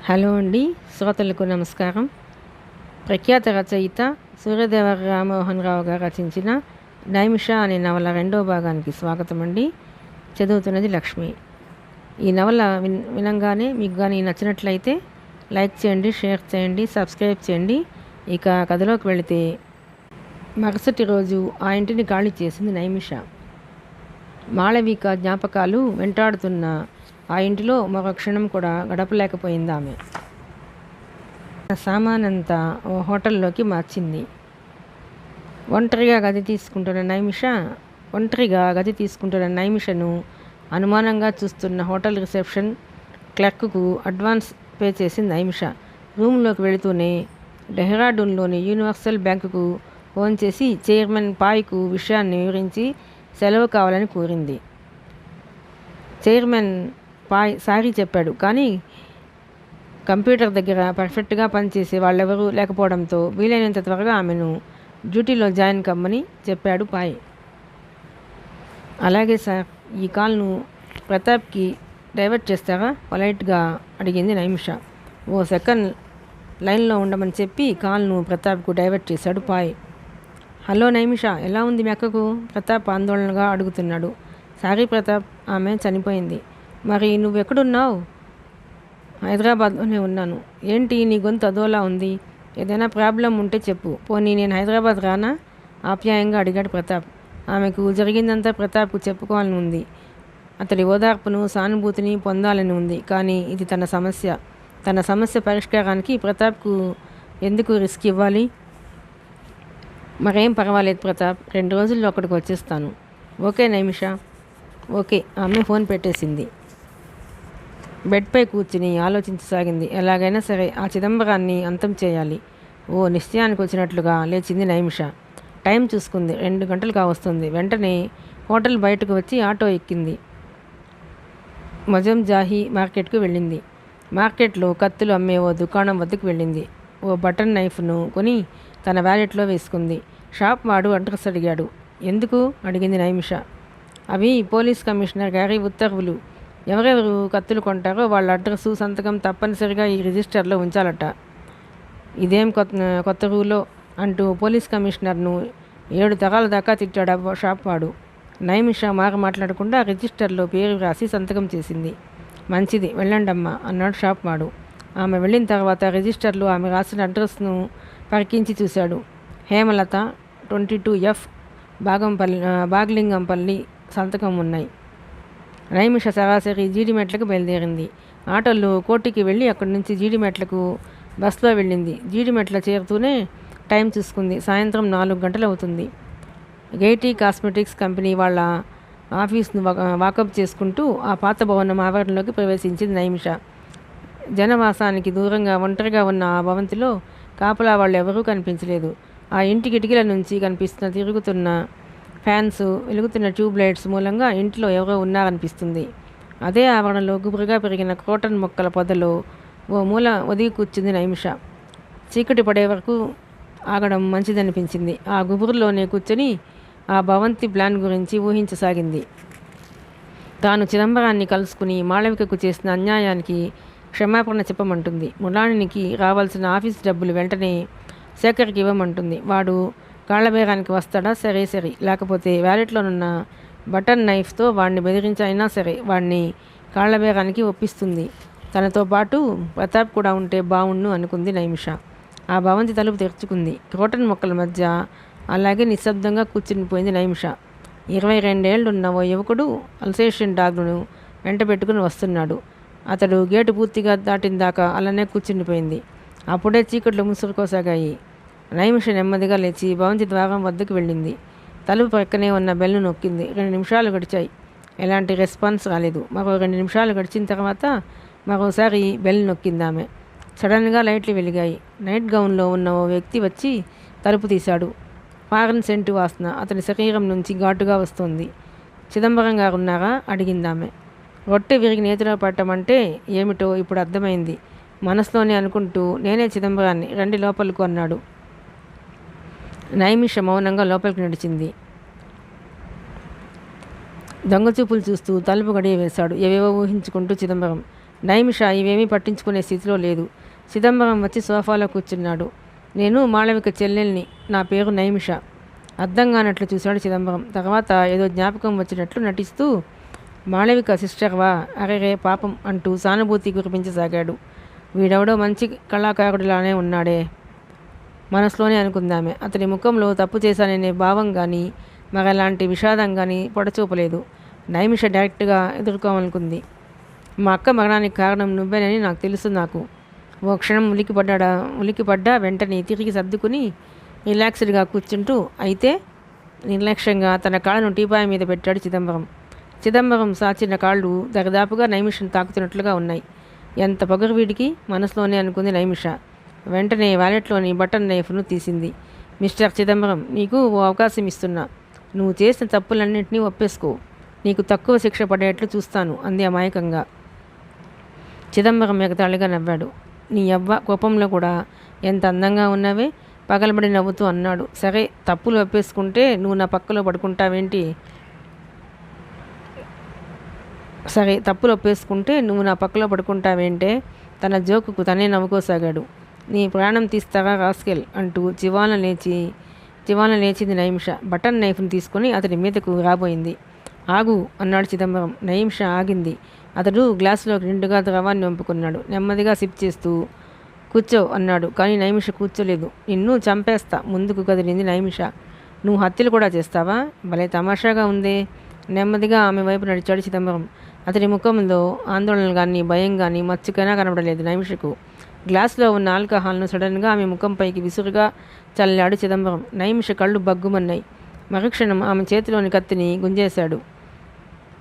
Hello అండి, శ్రోతలకు నమస్కారం. ప్రఖ్యాత రచయిత సూర్యదేవర రామ్మోహన్ రావు గారు రచించిన నైమిష అనే నవల రెండో భాగానికి స్వాగతం అండి. చదువుతున్నది లక్ష్మి. ఈ నవల వినంగానే మీకు కానీ నచ్చినట్లయితే లైక్ చేయండి, షేర్ చేయండి, సబ్స్క్రైబ్ చేయండి. ఇక కథలోకి వెళితే, మరుసటి రోజు ఆ ఇంటిని ఖాళీ చేసింది నైమిష. మాళవిక జ్ఞాపకాలు వెంటాడుతున్న ఆ ఇంటిలో మరో క్షణం కూడా గడపలేకపోయింది ఆమె. సామానంతా ఓ హోటల్లోకి మార్చింది. ఒంటరిగా గది తీసుకుంటున్న నైమిషను అనుమానంగా చూస్తున్న హోటల్ రిసెప్షన్ క్లర్క్కు అడ్వాన్స్ పే చేసింది నైమిష. రూమ్లోకి వెళుతూనే డెహ్రాడూన్లోని యూనివర్సల్ బ్యాంకుకు ఫోన్ చేసి చైర్మన్ పాయ్కు విషయాన్ని వివరించి సెలవు కావాలని కోరింది. చైర్మన్ పాయ్ సారీ చెప్పాడు, కానీ కంప్యూటర్ దగ్గర పర్ఫెక్ట్గా పనిచేసే వాళ్ళెవరూ లేకపోవడంతో వీలైనంత త్వరగా ఆమెను డ్యూటీలో జాయిన్ కమ్మని చెప్పాడు పాయ్. అలాగే సార్, ఈ కాల్ను ప్రతాప్కి డైవర్ట్ చేస్తారా? పొలైట్గా అడిగింది నైమిష. ఓ సెకండ్ లైన్లో ఉండమని చెప్పి కాల్ను ప్రతాప్కు డైవర్ట్ చేశాడు పాయ్. హలో నైమిష, ఎలా ఉంది మీ అక్కకు? ప్రతాప్ ఆందోళనగా అడుగుతున్నాడు. సారీ ప్రతాప్, ఆమె చనిపోయింది. మరి నువ్వెక్కడున్నావు? హైదరాబాద్లోనే ఉన్నాను. ఏంటి నీ గొంతు అదోలా ఉంది? ఏదైనా ప్రాబ్లం ఉంటే చెప్పు, పోనీ నేను హైదరాబాద్ రానా? ఆప్యాయంగా అడిగాడు ప్రతాప్. ఆమెకు జరిగిందంతా ప్రతాప్కు చెప్పుకోవాలని ఉంది. అతడి ఓదార్పును, సానుభూతిని పొందాలని ఉంది. కానీ ఇది తన సమస్య పరిష్కారానికి ప్రతాప్కు ఎందుకు రిస్క్ ఇవ్వాలి? మరేం పర్వాలేదు ప్రతాప్, 2 రోజుల్లో అక్కడికి వచ్చేస్తాను. ఓకే నైమిష. ఓకే. ఆమె ఫోన్ పెట్టేసింది. బెడ్పై కూర్చుని ఆలోచించసాగింది. ఎలాగైనా సరే ఆ చిదంబరాన్ని అంతం చేయాలి. ఓ నిశ్చయానికి వచ్చినట్లుగా లేచింది నైమిష. టైం చూసుకుంది. 2 గంటలు కావస్తుంది. వెంటనే హోటల్ బయటకు వచ్చి ఆటో ఎక్కింది. మొజంజాహి మార్కెట్కు వెళ్ళింది. మార్కెట్లో కత్తులు అమ్మే ఓ దుకాణం వద్దకు వెళ్ళింది. ఓ బటన్ నైఫ్ను కొని తన వ్యాలెట్లో వేసుకుంది. షాప్ వాడు అడ్రస్ అడిగాడు. ఎందుకు? అడిగింది నైమిష. అవి పోలీస్ కమిషనర్ గారి ఉత్తర్వులు. ఎవరెవరు కత్తులు కొంటారో వాళ్ళ అడ్రస్సు, సంతకం తప్పనిసరిగా ఈ రిజిస్టర్లో ఉంచాలట. ఇదేం కొత్త రూలో అంటూ పోలీస్ కమిషనర్ను 7 తరాల దాకా తిట్టాడు షాప్ వాడు. నైమిష మాట్లాడకుండా రిజిస్టర్లో పేరు రాసి సంతకం చేసింది. మంచిది, వెళ్ళండమ్మా అన్నాడు షాప్ వాడు. ఆమె వెళ్ళిన తర్వాత రిజిస్టర్లో ఆమె రాసిన అడ్రస్ను పరికించి చూశాడు. హేమలత, 22F, బాగ్లింగంపల్లి సంతకం ఉన్నాయి. నైమిష సరాసరి జీడిమెట్లకు బయలుదేరింది. ఆటోలో కోటికి వెళ్ళి అక్కడి నుంచి జీడిమెట్లకు బస్సులో వెళ్ళింది. జీడిమెట్ల చేరుతూనే టైం చూసుకుంది. సాయంత్రం 4 గంటలు అవుతుంది. గైటీ కాస్మెటిక్స్ కంపెనీ వాళ్ళ ఆఫీస్ను వాకప్ చేసుకుంటూ ఆ పాత భవనం ఆవరణలోకి ప్రవేశించింది నైమిష. జనవాసానికి దూరంగా ఒంటరిగా ఉన్న ఆ భవంతిలో కాపలా వాళ్ళు ఎవరూ కనిపించలేదు. ఆ ఇంటి కిటికీల నుంచి కనిపిస్తున్న తిరుగుతున్న ఫ్యాన్స్, వెలుగుతున్న ట్యూబ్ లైట్స్ మూలంగా ఇంట్లో ఎవరో ఉన్నారనిపిస్తుంది. అదే ఆవరణలో గుబురుగా పెరిగిన క్రోటన్ మొక్కల పొదలో ఓ మూల ఒదిగి కూర్చుంది నైమిష. చీకటి పడే వరకు ఆగడం మంచిదనిపించింది. ఆ గుబురులోనే కూర్చొని ఆ భవంతి ప్లాన్ గురించి ఊహించసాగింది. తాను చిదంబరాన్ని కలుసుకుని మాళవికకు చేసిన అన్యాయానికి క్షమాపణ చెప్పమంటుంది. ములానికి రావాల్సిన ఆఫీస్ డబ్బులు వెంటనే శేఖర్కి ఇవ్వమంటుంది. వాడు కాళ్ళబేరానికి వస్తాడా? సరే, లేకపోతే వ్యాలెట్లోనున్న బటన్ నైఫ్తో వాడిని బెదిరించి అయినా సరే వాడిని కాళ్ళబేరానికి ఒప్పిస్తుంది. తనతో పాటు ప్రతాప్ కూడా ఉంటే బావుణ్ణు అనుకుంది నైమిష. ఆ భవంతి తలుపు తెరుచుకుంది. క్రోటన్ మొక్కల మధ్య అలాగే నిశ్శబ్దంగా కూర్చునిపోయింది నైమిష. 22 ఏళ్లున్న ఓ యువకుడు అల్సేషన్ డాగ్ను వెంట పెట్టుకుని వస్తున్నాడు. అతడు గేటు పూర్తిగా దాటిన దాకా అలానే కూర్చుండిపోయింది. అప్పుడే చీకట్లు ముసురుకోసాగాయి. నైమిష నెమ్మదిగా లేచి భవంతి ద్వారం వద్దకు వెళ్ళింది. తలుపు ప్రక్కనే ఉన్న బెల్ను నొక్కింది. 2 నిమిషాలు గడిచాయి. ఎలాంటి రెస్పాన్స్ రాలేదు. మరో 2 నిమిషాలు గడిచిన తర్వాత మరోసారి బెల్ నొక్కింది ఆమె. సడన్గా లైట్లు వెలిగాయి. నైట్ గౌన్లో ఉన్న ఓ వ్యక్తి వచ్చి తలుపు తీశాడు. ఫారెన్ సెంటు వాసన అతని శరీరం నుంచి ఘాటుగా వస్తోంది. చిదంబరం గారు ఉన్నారా? అడిగిందామె. రొట్టె విరిగి నేతిలో పట్టమంటే ఏమిటో ఇప్పుడు అర్థమైంది. మనసులోనే అనుకుంటూ, నేనే చిదంబరాన్ని, రండి లోపలకు అన్నాడు. నైమిష మౌనంగా లోపలికి నడిచింది. దొంగచూపులు చూస్తూ తలుపు గడియ వేశాడు. ఏవేవో ఊహించుకుంటూ చిదంబరం. నైమిష ఇవేమీ పట్టించుకునే స్థితిలో లేదు. చిదంబరం వచ్చి సోఫాలో కూర్చున్నాడు. నేను మాళవిక చెల్లెల్ని, నా పేరు నైమిష. అర్థం కానట్లు చూశాడు చిదంబరం. తర్వాత ఏదో జ్ఞాపకం వచ్చినట్లు నటిస్తూ, మాళవిక సిస్టర్వా, అరెరే పాపం అంటూ సానుభూతి కురిపించసాగాడు. వీడెవడో మంచి కళాకారుడిలానే ఉన్నాడే, మనసులోనే అనుకుందామే. అతని ముఖంలో తప్పు చేశాననే భావం కానీ మరలాంటి విషాదం కానీ పొడచూపలేదు. నైమిష డైరెక్ట్గా ఎదుర్కోవాలనుకుంది. మా అక్క మరణానికి కారణం నువ్వేనని నాకు తెలుసు. నాకు ఓ క్షణం ఉలికిపడ్డా వెంటనే తిరిగి సర్దుకుని రిలాక్స్డ్గా కూర్చుంటూ, అయితే నిర్లక్ష్యంగా తన కాళ్ళను టీపాయ మీద పెట్టాడు చిదంబరం. చిదంబరం సాచిన కాళ్ళు దరిదాపుగా నైమిషను తాకుతున్నట్లుగా ఉన్నాయి. ఎంత పొగరు వీడికి, మనసులోనే అనుకుంది నైమిష. వెంటనే వాలెట్లోని బటన్ నైఫ్ను తీసింది. మిస్టర్ చిదంబరం, నీకు ఓ అవకాశం ఇస్తున్నా. నువ్వు చేసిన తప్పులన్నింటినీ ఒప్పేసుకో. నీకు తక్కువ శిక్ష పడేట్లు చూస్తాను అంది అమాయకంగా. చిదంబరం ఎగతాళిగా నవ్వాడు. నీ అవ్వ కోపంలో కూడా ఎంత అందంగా ఉన్నావే, పగలబడి నవ్వుతూ అన్నాడు. సరే, తప్పులు ఒప్పేసుకుంటే నువ్వు నా పక్కలో పడుకుంటావేంటి? తన జోకుకు తనే నవ్వుకోసాగాడు. నీ ప్రాణం తీస్తావా రాస్కెల్ అంటూ చివాన లేచింది నైమిష. బటన్ నైఫ్ను తీసుకొని అతడి మీదకు రాబోయింది. ఆగు అన్నాడు చిదంబరం. నైమిష ఆగింది. అతడు గ్లాసులోకి నిండుగా ద్రవాన్ని వంపుకున్నాడు. నెమ్మదిగా సిప్ చేస్తూ, కూర్చో అన్నాడు. కానీ నైమిష కూర్చోలేదు. నిన్ను చంపేస్తా ముందుకు కదిలింది నైమిష. నువ్వు హత్యలు కూడా చేస్తావా? భలే తమాషాగా ఉందే. నెమ్మదిగా ఆమె వైపు నడిచాడు చిదంబరం. అతడి ముఖంలో ఆందోళన కానీ భయం కానీ మచ్చుకైనా కనబడలేదు నైమిషకు. గ్లాసులో ఉన్న ఆల్కహాల్ను సడన్గా ఆమె ముఖంపైకి విసురుగా చల్లాడు చిదంబరం. నైమిష కళ్ళు బగ్గుమన్నాయి. మరుక్షణం ఆమె చేతిలోని కత్తిని గుంజేశాడు.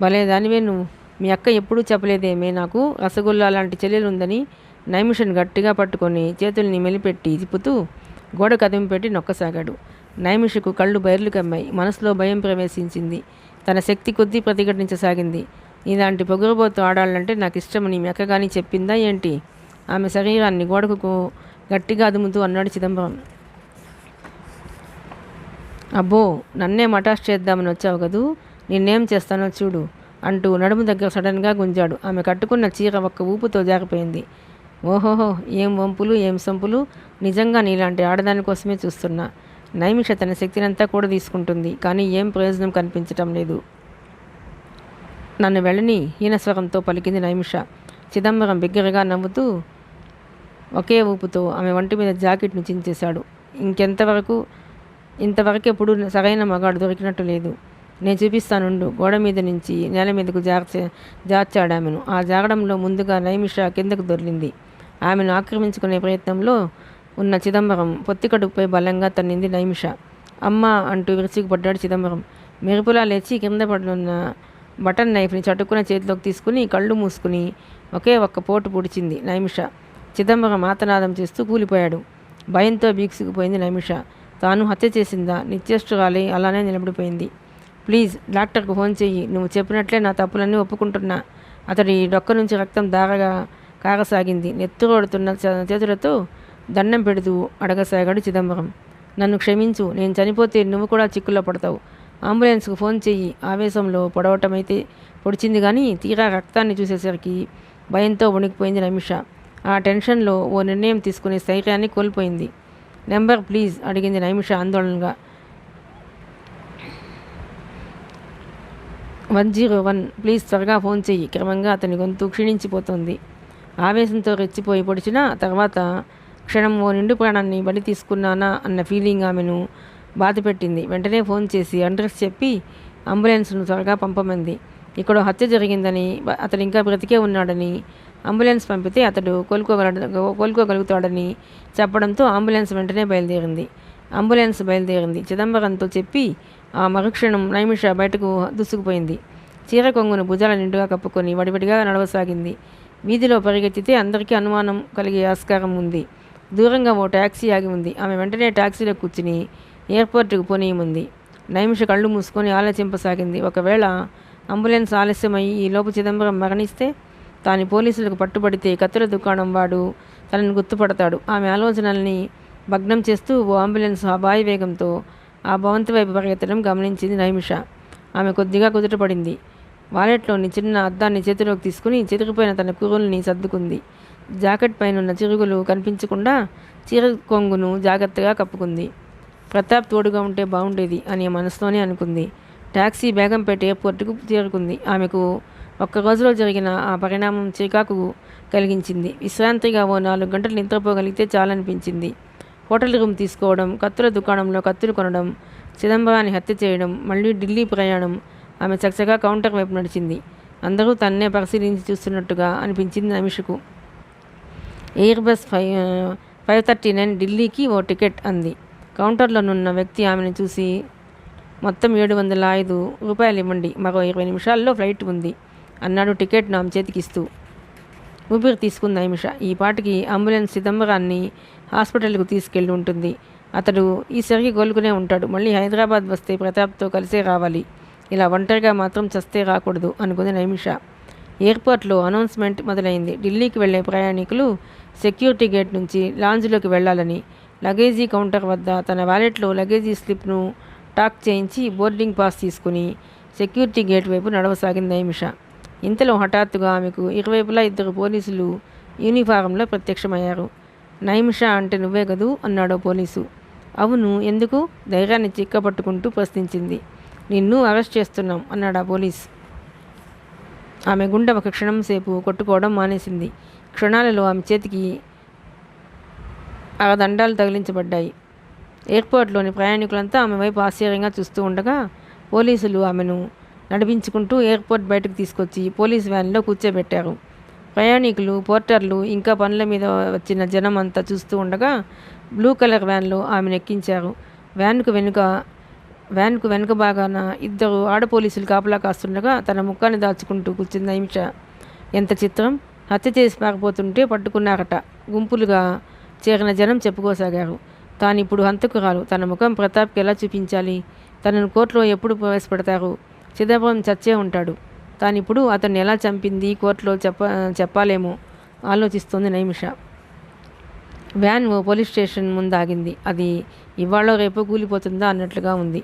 భలే దానివే నువ్వు. మీ అక్క ఎప్పుడూ చెప్పలేదేమే నాకు రసగుల్లా లాంటి చెల్లెలుందని. నైమిషను గట్టిగా పట్టుకొని చేతుల్ని మెలిపెట్టి తిప్పుతూ గోడ కదింపెట్టి నొక్కసాగాడు. నైమిషకు కళ్ళు బైర్లు కమ్మాయి. మనసులో భయం ప్రవేశించింది. తన శక్తి కొద్దీ ప్రతిఘటించసాగింది. ఇలాంటి పొగరుబోతు ఆడాలంటే నాకు ఇష్టమని మీ అక్క కానీ చెప్పిందా ఏంటి? ఆమె శరీరాన్ని గోడకు గట్టిగా అదుముతూ అన్నాడు చిదంబరం. అబ్బో, నన్నే మటాష్ చేద్దామని వచ్చావు కదూ, నిన్నేం చేస్తానో చూడు అంటూ నడుము దగ్గర సడన్గా గుంజాడు. ఆమె కట్టుకున్న చీర ఒక్క ఊపుతో జారిపోయింది. ఓహోహో, ఏం వంపులు, ఏం సంపులు. నిజంగా నీలాంటి ఆడదాని కోసమే చూస్తున్నా. నైమిష తన శక్తినంతా కూడా తీసుకుంటుంది, కానీ ఏం ప్రయోజనం కనిపించటం లేదు. నన్ను వెళ్ళని హీనస్వరంతో పలికింది నైమిష. చిదంబరం బిగ్గరగా నవ్వుతూ ఒకే ఊపుతో ఆమె ఒంటి మీద జాకెట్ను చించేశాడు. ఇంతవరకెప్పుడు సరైన మగాడు దొరికినట్టు లేదు. నేను చూపిస్తానుండు. గోడ మీద నుంచి నేల మీదకు జార్చాడామెను. ఆ జాగడంలో ముందుగా నైమిష కిందకు దొర్లింది. ఆమెను ఆక్రమించుకునే ప్రయత్నంలో ఉన్న చిదంబరం పొత్తికడుపుపై బలంగా తన్నింది నైమిష. అమ్మా అంటూ విరుచుకుపడ్డాడు చిదంబరం. మెరుపులా లేచి కింద పడున్న బటన్ నైఫ్ని చటుక్కున చేతిలోకి తీసుకుని కళ్ళు మూసుకుని ఒకే ఒక్క పోటు పొడిచింది నైమిష. చిదంబరం ఆతనాదం చేస్తూ కూలిపోయాడు. భయంతో బీక్సుకుపోయింది నైమిష. తాను హత్య చేసిందా? నిశ్చేష్టురాలై అలానే నిలబడిపోయింది. ప్లీజ్ డాక్టర్కు ఫోన్ చెయ్యి. నువ్వు చెప్పినట్లే నా తప్పులన్నీ ఒప్పుకుంటున్నా. అతడి డొక్క నుంచి రక్తం దారగా కాగసాగింది. నెత్తురోడుతున్న చేతులతో దండం పెడుతూ అడగసాగాడు చిదంబరం. నన్ను క్షమించు. నేను చనిపోతే నువ్వు కూడా చిక్కుల్లో పడతావు. అంబులెన్స్కు ఫోన్ చెయ్యి. ఆవేశంలో పొడవటమైతే పొడిచింది కానీ తీరా రక్తాన్ని చూసేసరికి భయంతో వణికిపోయింది నైమిష. ఆ టెన్షన్లో ఓ నిర్ణయం తీసుకునే స్థైర్యాన్ని కోల్పోయింది. నెంబర్ ప్లీజ్ అడిగింది నైమిష ఆందోళనగా. 101 ప్లీజ్, త్వరగా ఫోన్ చెయ్యి. క్రమంగా అతని గొంతు క్షీణించిపోతుంది. ఆవేశంతో రెచ్చిపోయి పొడిచిన తర్వాత క్షణం ఓ నిండు ప్రాణాన్ని బలి తీసుకున్నానా అన్న ఫీలింగ్ ఆమెను బాధపెట్టింది. వెంటనే ఫోన్ చేసి అడ్రస్ చెప్పి అంబులెన్స్ను త్వరగా పంపమంది. ఇక్కడ హత్య జరిగిందని, అతడు ఇంకా బ్రతికే ఉన్నాడని, అంబులెన్స్ పంపితే అతడు కోలుకోగలుగుతాడని చెప్పడంతో అంబులెన్స్ వెంటనే బయలుదేరింది. చిదంబరంతో చెప్పి ఆ మరుక్షణం నైమిష బయటకు దూసుకుపోయింది. చీర కొంగును భుజాల నిండుగా కప్పుకొని వడివడిగా నడవసాగింది. వీధిలో పరిగెత్తితే అందరికీ అనుమానం కలిగే ఆస్కారం ఉంది. దూరంగా ఓ ట్యాక్సీ ఆగి ఉంది. ఆమె వెంటనే ట్యాక్సీలో కూర్చుని ఎయిర్పోర్టుకు పోనీయముంది. నైమిష కళ్ళు మూసుకొని ఆలోచింపసాగింది. ఒకవేళ అంబులెన్స్ ఆలస్యమయ్యి ఈలోపు చిదంబరం మరణిస్తే, తాను పోలీసులకు పట్టుబడితే కత్తుల దుకాణం వాడు తనను గుర్తుపడతాడు. ఆమె ఆలోచనల్ని భగ్నం చేస్తూ ఓ అంబులెన్స్ అబాయి వేగంతో ఆ భవంతి వైపు పరిగెత్తడం గమనించింది నైమిష. ఆమె కొద్దిగా కుదుటపడింది. వాలెట్లోని చిన్న అద్దాన్ని చేతిలోకి తీసుకుని చిరిగిపోయిన తన కురుల్ని సర్దుకుంది. జాకెట్ పైనున్న చిరుగులు కనిపించకుండా చీర కొంగును జాగ్రత్తగా కప్పుకుంది. ప్రతాప్ తోడుగా ఉంటే బాగుండేది అని మనసులోనే అనుకుంది. టాక్సీ బేగంపేట ఎయిర్పోర్టుకు చేరుకుంది. ఆమెకు ఒక్క రోజులో జరిగిన ఆ పరిణామం చికాకు కలిగించింది. విశ్రాంతిగా ఓ 4 గంటలు నిద్రపోగలిగితే చాలనిపించింది. హోటల్ రూమ్ తీసుకోవడం, కత్తుల దుకాణంలో కత్తులు కొనడం, చిదంబరాన్ని హత్య చేయడం, మళ్ళీ ఢిల్లీ ప్రయాణం. ఆమె చకచకా కౌంటర్ వైపు నడిచింది. అందరూ తన్నే పరిశీలించి చూస్తున్నట్టుగా అనిపించింది నమిషకు. ఎయిర్ బస్ 539 ఢిల్లీకి ఓ టికెట్ అంది. కౌంటర్లోనున్న వ్యక్తి ఆమెను చూసి, మొత్తం 705 రూపాయలు ఇవ్వండి, మరో 20 నిమిషాల్లో ఫ్లైట్ ఉంది అన్నాడు టికెట్ను ఆమె చేతికిస్తూ. ఊపిరి తీసుకుంది నైమిష. ఈ పాటికి అంబులెన్స్ చిదంబరాన్ని హాస్పిటల్కు తీసుకెళ్ళి ఉంటుంది. అతడు ఈసరికి కోలుకునే ఉంటాడు. మళ్ళీ హైదరాబాద్ వస్తే ప్రతాప్తో కలిసే రావాలి. ఇలా ఒంటరిగా మాత్రం చస్తే రాకూడదు అనుకుంది నైమిష. ఎయిర్పోర్ట్లో అనౌన్స్మెంట్ మొదలైంది. ఢిల్లీకి వెళ్లే ప్రయాణికులు సెక్యూరిటీ గేట్ నుంచి లాంజ్లోకి వెళ్లాలని. లగేజీ కౌంటర్ వద్ద తన వాలెట్లో లగేజీ స్లిప్ను టాక్ చేయించి బోర్డింగ్ పాస్ తీసుకుని సెక్యూరిటీ గేట్ వైపు నడవసాగింది నైమిష. ఇంతలో హఠాత్తుగా ఆమెకు ఇరువైపులా 2 పోలీసులు యూనిఫారంలో ప్రత్యక్షమయ్యారు. నైమిష అంటే నువ్వే కదూ అన్నాడో పోలీసు. అవును, ఎందుకు? ధైర్యాన్ని చిక్కపట్టుకుంటూ ప్రశ్నించింది. నిన్ను అరెస్ట్ చేస్తున్నాం అన్నాడు ఆ పోలీస్. ఆమె గుండె ఒక క్షణం సేపు కొట్టుకోవడం మానేసింది. క్షణాలలో ఆమె చేతికి దండాలు తగిలించబడ్డాయి. ఎయిర్పోర్ట్లోని ప్రయాణికులంతా ఆమె వైపు ఆశ్చర్యంగా చూస్తూ ఉండగా పోలీసులు ఆమెను నడిపించుకుంటూ ఎయిర్పోర్ట్ బయటకు తీసుకొచ్చి పోలీస్ వ్యాన్లో కూర్చోబెట్టారు. ప్రయాణికులు, పోర్టర్లు, ఇంకా పనుల మీద వచ్చిన జనం అంతా చూస్తూ ఉండగా బ్లూ కలర్ వ్యాన్లో ఆమెను ఎక్కించారు. వ్యాన్కు వెనుక భాగాన 2 ఆడ పోలీసులు కాపలా కాస్తుండగా తన ముఖాన్ని దాచుకుంటూ కూర్చుంది నైమిష. ఎంత చిత్రం! హత్య చేసి పారిపోతుంటే పట్టుకున్నారట. గుంపులుగా చేరిన జనం చెప్పుకోసాగారు. తానిప్పుడు హంతకురాలు. తన ముఖం ప్రతాప్కి ఎలా చూపించాలి? తనను కోర్టులో ఎప్పుడు ప్రవేశపెడతారు? చిదంబరం చచ్చే ఉంటాడు. తానిప్పుడు అతన్ని ఎలా చంపింది కోర్టులో చెప్పాలేమో ఆలోచిస్తోంది నైమిష. వ్యాన్ ఓ పోలీస్ స్టేషన్ ముందు ఆగింది. అది ఇవాళ రేపు కూలిపోతుందా అన్నట్లుగా ఉంది.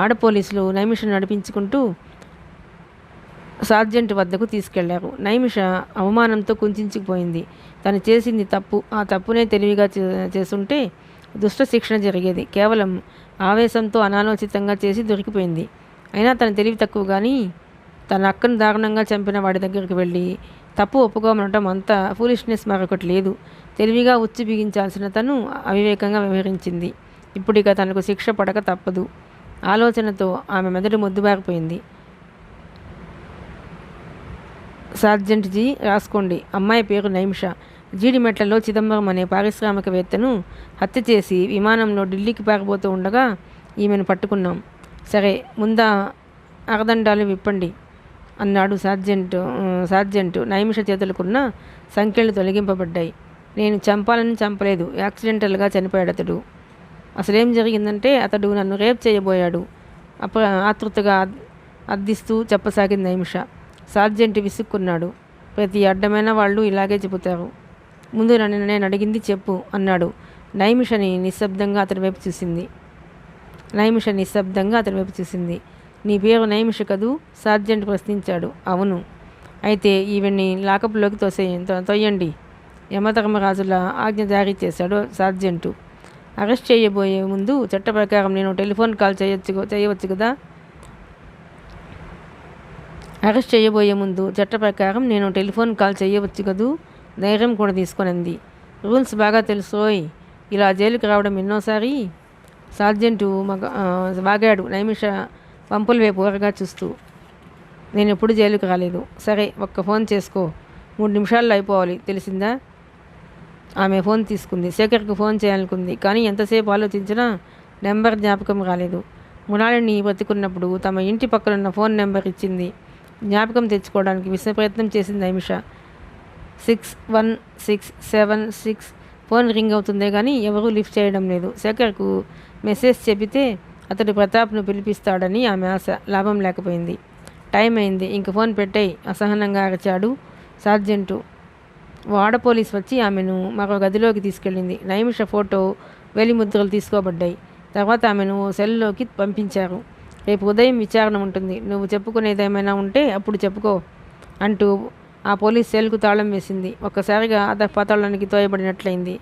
ఆడ పోలీసులు నైమిషను నడిపించుకుంటూ సార్జెంట్ వద్దకు తీసుకెళ్లారు. నైమిష అవమానంతో కుంచించుకుపోయింది. తను చేసింది తప్పు. ఆ తప్పునే తెలివిగా చేసుంటే దుష్ట శిక్షణ జరిగేది. కేవలం ఆవేశంతో అనాలోచితంగా చేసి దొరికిపోయింది. అయినా తన తెలివి తక్కువ కానీ తన అక్కను దారుణంగా చంపిన వాడి దగ్గరికి వెళ్ళి తప్పు ఒప్పుకోమనటం అంత ఫూలిష్నెస్ మరొకటి లేదు. తెలివిగా ఉచ్చి బిగించాల్సిన తను అవివేకంగా వ్యవహరించింది. ఇప్పుడిక తనకు శిక్ష పడక తప్పదు. ఆలోచనతో ఆమె మెదడు మొద్దుబారిపోయింది. సార్జెంట్ జీ, రాసుకోండి. అమ్మాయి పేరు నైమిష. జీడిమెట్లలో చిదంబరం అనే పారిశ్రామికవేత్తను హత్య చేసి విమానంలో ఢిల్లీకి పారిపోతూ ఉండగా ఈమెను పట్టుకున్నాం. సరే, ముందా అరదండాలు విప్పండి అన్నాడు సార్జెంటు. నైమిష చేతులకున్న సంఖ్యలు తొలగింపబడ్డాయి. నేను చంపాలని చంపలేదు. యాక్సిడెంటల్గా చనిపోయాడు అతడు. అసలేం జరిగిందంటే అతడు నన్ను రేప్ చేయబోయాడు. ఆతృతగా అద్దిస్తూ చెప్పసాగింది నైమిష. సార్జెంట్ విసుక్కున్నాడు. ప్రతి అడ్డమైన వాళ్ళు ఇలాగే చెబుతారు. ముందు నేను అడిగింది చెప్పు అన్నాడు. నైమిష నిశ్శబ్దంగా అతని వైపు చూసింది. నీ పేరు నైమిష కదూ? సార్జెంట్ ప్రశ్నించాడు. అవును. అయితే ఈవిడ్ని లాకప్లోకి తొయ్యండి. యమధర్మరాజుల ఆజ్ఞ జారీ చేశాడు సార్జెంటు. అరెస్ట్ చేయబోయే ముందు చట్ట ప్రకారం నేను టెలిఫోన్ కాల్ చేయవచ్చు కదా? అరెస్ట్ చేయబోయే ముందు చట్ట ప్రకారం నేను టెలిఫోన్ కాల్ చేయవచ్చు కదూ? ధైర్యం కూడా తీసుకొనింది. రూల్స్ బాగా తెలుసోయ్. ఇలా జైలుకి రావడం ఎన్నోసారి. సార్జెంటు వాగాడు నైమిష పంపుల వైపు ఊరగా చూస్తూ. నేను ఎప్పుడు జైలుకి రాలేదు. సరే, ఒక్క ఫోన్ చేసుకో. 3 నిమిషాల్లో అయిపోవాలి, తెలిసిందా? ఆమె ఫోన్ తీసుకుంది. శేఖర్కు ఫోన్ చేయాలనుకుంది. కానీ ఎంతసేపు ఆలోచించినా నెంబర్ జ్ఞాపకం రాలేదు. మృణాళిని బ్రతికున్నప్పుడు తమ ఇంటి పక్కనున్న ఫోన్ నెంబర్ ఇచ్చింది. జ్ఞాపకం తెచ్చుకోవడానికి విశ్వప్రయత్నం చేసింది నైమిష. 6167 ఫోన్ రింగ్ అవుతుందే కానీ ఎవరూ లిఫ్ట్ చేయడం లేదు. శేఖర్కు మెసేజ్ చెబితే అతడు ప్రతాప్ను పిలిపిస్తాడని ఆమె ఆశ. లాభం లేకపోయింది. టైం అయింది, ఇంక ఫోన్ పెట్టేయ్ అసహనంగా అరిచాడు సార్జెంటు. వాడ పోలీస్ వచ్చి ఆమెను మరో గదిలోకి తీసుకెళ్ళింది. నైమిష ఫోటో, వేలిముద్రలు తీసుకోబడ్డాయి. తర్వాత ఆమెను సెల్లోకి పంపించారు. రేపు ఉదయం విచారణ ఉంటుంది. నువ్వు చెప్పుకునేదేమైనా ఉంటే అప్పుడు చెప్పుకో అంటూ ఆ పోలీస్ సెల్కు తాళం వేసింది. ఒక్కసారిగా అధపాతాళానికి తోయబడినట్లయింది.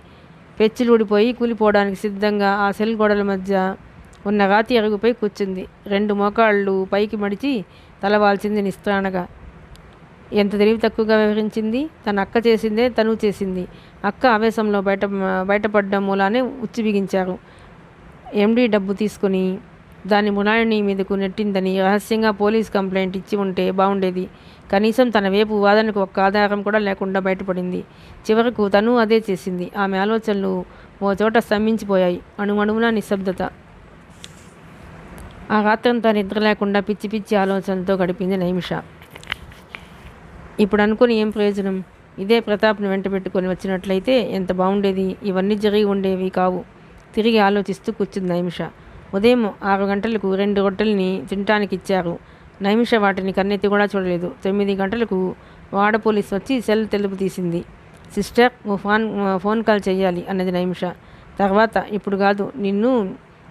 పెచ్చులు ఊడిపోయి కూలిపోవడానికి సిద్ధంగా ఆ సెల్ గోడల మధ్య ఉన్న రాతి అరుగుపై కూర్చుంది. 2 మోకాళ్ళు పైకి మడిచి తలవాల్చింది నిస్త్రాణగా. ఎంత తెలివి తక్కువగా వ్యవహరించింది. తన అక్క చేసిందే తను చేసింది. అక్క ఆవేశంలో బయటపడ్డం మూలానే ఉచ్చు బిగించారు. ఎండీ డబ్బు తీసుకుని దాన్ని మృణాళిని మీదకు నెట్టిందని రహస్యంగా పోలీస్ కంప్లైంట్ ఇచ్చి ఉంటే బాగుండేది. కనీసం తన వైపు వాదనకు ఒక్క ఆధారం కూడా లేకుండా బయటపడింది. చివరకు తను అదే చేసింది. ఆమె ఆలోచనలు ఓ చోట స్తంభించిపోయాయి. అణువణువున నిశ్శబ్దత. ఆ రాత్రంతా నిద్ర లేకుండా పిచ్చి పిచ్చి ఆలోచనలతో గడిపింది నైమిష. ఇప్పుడు అనుకుని ఏం ప్రయోజనం? ఇదే ప్రతాప్ను వెంట పెట్టుకొని వచ్చినట్లయితే ఎంత బాగుండేది. ఇవన్నీ జరిగి ఉండేవి కావు. తిరిగి ఆలోచిస్తూ కూర్చుంది నైమిష. ఉదయం 6 గంటలకు 2 రొట్టెల్ని తినటానికి ఇచ్చారు. నైమిష వాటిని కన్నెత్తి కూడా చూడలేదు. 9 గంటలకు వాడ పోలీస్ వచ్చి సెల్ తెలుపు తీసింది. సిస్టర్, ఓ ఫోన్ కాల్ చేయాలి అన్నది నైమిష. తర్వాత, ఇప్పుడు కాదు, నిన్ను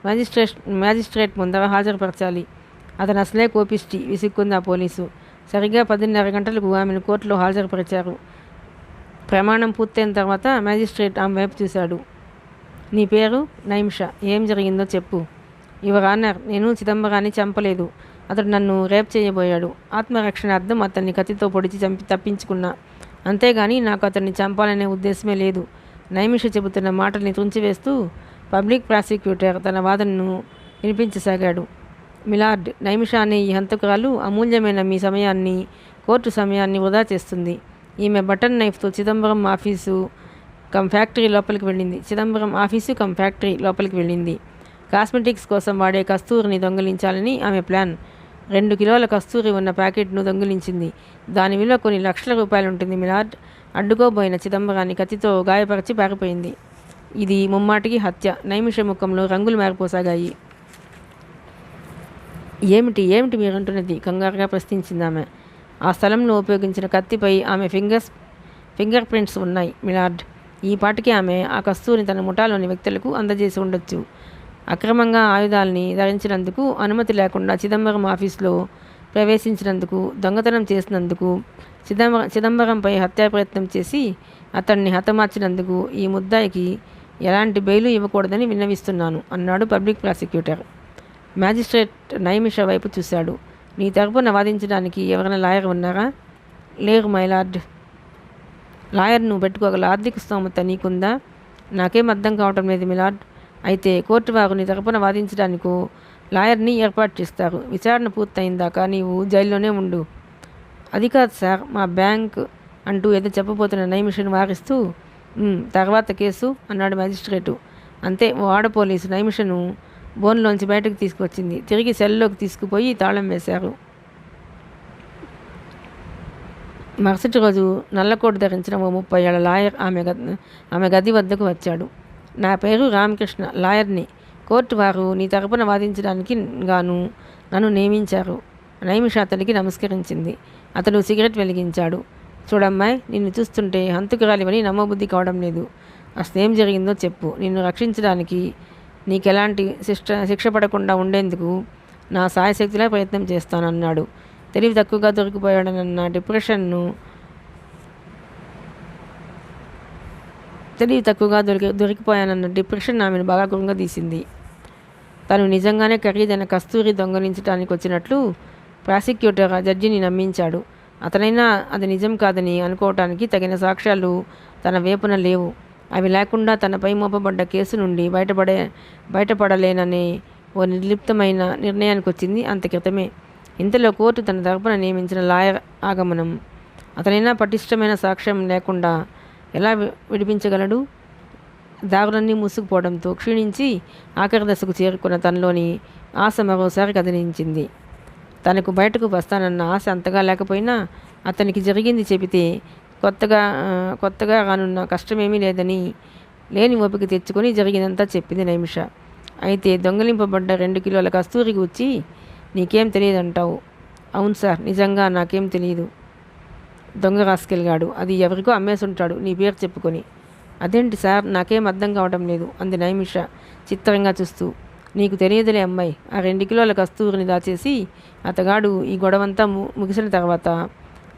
మ్యాజిస్ట్రేట్ ముందర హాజరుపరచాలి. అతను అసలే కోపిష్టి, విసుక్కుంది ఆ పోలీసు. సరిగ్గా 10:30 గంటలకు ఆమెను కోర్టులో హాజరుపరిచారు. ప్రమాణం పూర్తయిన తర్వాత మ్యాజిస్ట్రేట్ ఆమె వైపు చూశాడు. నీ పేరు? నైమిష. ఏం జరిగిందో చెప్పు. యువర్ ఆనర్, నేను చిదంబరాన్ని చంపలేదు. అతడు నన్ను రేప్ చేయబోయాడు. ఆత్మరక్షణార్థం అతన్ని కత్తితో పొడిచి తప్పించుకున్నా. అంతేగాని నాకు అతన్ని చంపాలనే ఉద్దేశమే లేదు. నైమిష చెబుతున్న మాటల్ని తుంచివేస్తూ పబ్లిక్ ప్రాసిక్యూటర్ తన వాదనను వినిపించసాగాడు. మిలార్డ్, నైమిష అనే ఈ హంతకురాలు అమూల్యమైన మీ సమయాన్ని, కోర్టు సమయాన్ని వృధా చేస్తుంది. ఈమె బటన్ నైఫ్తో చిదంబరం ఆఫీసు కమ్ ఫ్యాక్టరీ లోపలికి వెళ్ళింది. చిదంబరం ఆఫీసు కమ్ ఫ్యాక్టరీ లోపలికి వెళ్ళింది. కాస్మెటిక్స్ కోసం వాడే కస్తూరిని దొంగిలించాలని ఆమె ప్లాన్. 2 కిలోల కస్తూరి ఉన్న ప్యాకెట్ను దొంగిలించింది. దాని విలువ కొన్ని లక్షల రూపాయలు ఉంటుంది మిలార్డ్. అడ్డుకోబోయిన చిదంబరాన్ని కత్తితో గాయపరిచి పారిపోయింది. ఇది ముమ్మాటికి హత్య. నైమిష ముఖంలో రంగులు మారిపోసాగాయి. ఏమిటి ఏమిటి మీరంటున్నది? కంగారుగా ప్రశ్నించింది ఆమె. ఆ స్థలంలో ఉపయోగించిన కత్తిపై ఆమె ఫింగర్ ప్రింట్స్ ఉన్నాయి మిలార్డ్. ఈ పాటికి ఆమె ఆ కస్తూరిని తన ముఠాలోని వ్యక్తులకు అందజేసి ఉండొచ్చు. అక్రమంగా ఆయుధాలని ధరించినందుకు, అనుమతి లేకుండా చిదంబరం ఆఫీసులో ప్రవేశించినందుకు, దొంగతనం చేసినందుకు, చిదంబరంపై హత్యా ప్రయత్నం చేసి అతన్ని హతమార్చినందుకు ఈ ముద్దాయికి ఎలాంటి బెయిలు ఇవ్వకూడదని విన్నవిస్తున్నాను అన్నాడు పబ్లిక్ ప్రాసిక్యూటర్. మ్యాజిస్ట్రేట్ నైమిష వైపు చూశాడు. నీ తరపున వాదించడానికి ఎవరైనా లాయర్ ఉన్నారా? లేరు మైలార్డ్. లాయర్ను పెట్టుకోగల ఆర్థిక స్తోమత నీకుందా? నాకేం అర్థం కావటం లేదు మిలార్డ్. అయితే కోర్టు వారు నీ తరపున వాదించడానికో లాయర్ని ఏర్పాటు చేస్తారు. విచారణ పూర్తయిందాకా నీవు జైల్లోనే ఉండు. అది కాదు సార్, మా బ్యాంక్ అంటూ ఏదో చెప్పబోతున్న నైమిషను వారిస్తూ తర్వాత కేసు అన్నాడు మ్యాజిస్ట్రేటు. అంతే, వాడ పోలీసు నైమిషను బోన్లోంచి బయటకు తీసుకొచ్చింది. తిరిగి సెల్లోకి తీసుకుపోయి తాళం వేశారు. మరుసటి రోజు నల్లకోటు ధరించిన ఓ 30 ఏళ్ల లాయర్ ఆమె గది వద్దకు వచ్చాడు. నా పేరు రామకృష్ణ, లాయర్ని. కోర్టు వారు నీ తరపున వాదించడానికి గాను నన్ను నియమించారు. నైమిష అతనికి నమస్కరించింది. అతడు సిగరెట్ వెలిగించాడు. చూడమ్మాయి, నిన్ను చూస్తుంటే హంతకురాలివని నమ్మబుద్ధి కావడం లేదు. అసలు ఏం జరిగిందో చెప్పు. నిన్ను రక్షించడానికి, నీకెలాంటి శిక్ష పడకుండా ఉండేందుకు నా సాయశక్తిలా ప్రయత్నం చేస్తానన్నాడు. తెలివి తక్కువగా దొరికిపోయాడనన్న దొరికిపోయానన్న డిప్రెషన్ ఆమెను బాగా కృంగదీసింది. తను నిజంగానే ఖరీదైన కస్తూరి దొంగలించడానికి వచ్చినట్లు ప్రాసిక్యూటర్ ఆ జడ్జిని నమ్మించాడు. అతనైనా అది నిజం కాదని అనుకోవటానికి తగిన సాక్ష్యాలు తన వైపున లేవు. అవి లేకుండా తనపై మోపబడ్డ కేసు నుండి బయటపడలేననే ఓ నిర్లిప్తమైన నిర్ణయానికి వచ్చింది అంత క్రితమే. ఇంతలో కోర్టు తన తరపున నియమించిన లాయర్ ఆగమనం. అతనైనా పటిష్టమైన సాక్ష్యం లేకుండా ఎలా విడిపించగలడు? దారులన్నీ మూసుకుపోవడంతో క్షీణించి ఆఖరి దశకు చేరుకున్న తనలోని ఆశ మరోసారి కదిలించింది. తనకు బయటకు వస్తానన్న ఆశ అంతగా లేకపోయినా అతనికి జరిగింది చెబితే కొత్తగా రానున్న కష్టమేమీ లేని ఓపిక తెచ్చుకొని జరిగినంతా చెప్పింది నైమిష. అయితే దొంగలింపబడ్డ 2 కిలోల కస్తూరి గూర్చి నీకేం తెలియదంటావు? అవును సార్, నిజంగా నాకేం తెలియదు. దొంగ రాసుకెళ్ళాడు. అది ఎవరికో అమ్మేసుంటాడు నీ పేరు చెప్పుకొని. అదేంటి సార్, నాకేం అర్థం కావడం లేదు అంది నైమిష చిత్రంగా చూస్తూ. నీకు తెలియదులే అమ్మాయి, ఆ 2 కిలోల కస్తూరిని దాచేసి అతగాడు ఈ గొడవంతా ముగిసిన తర్వాత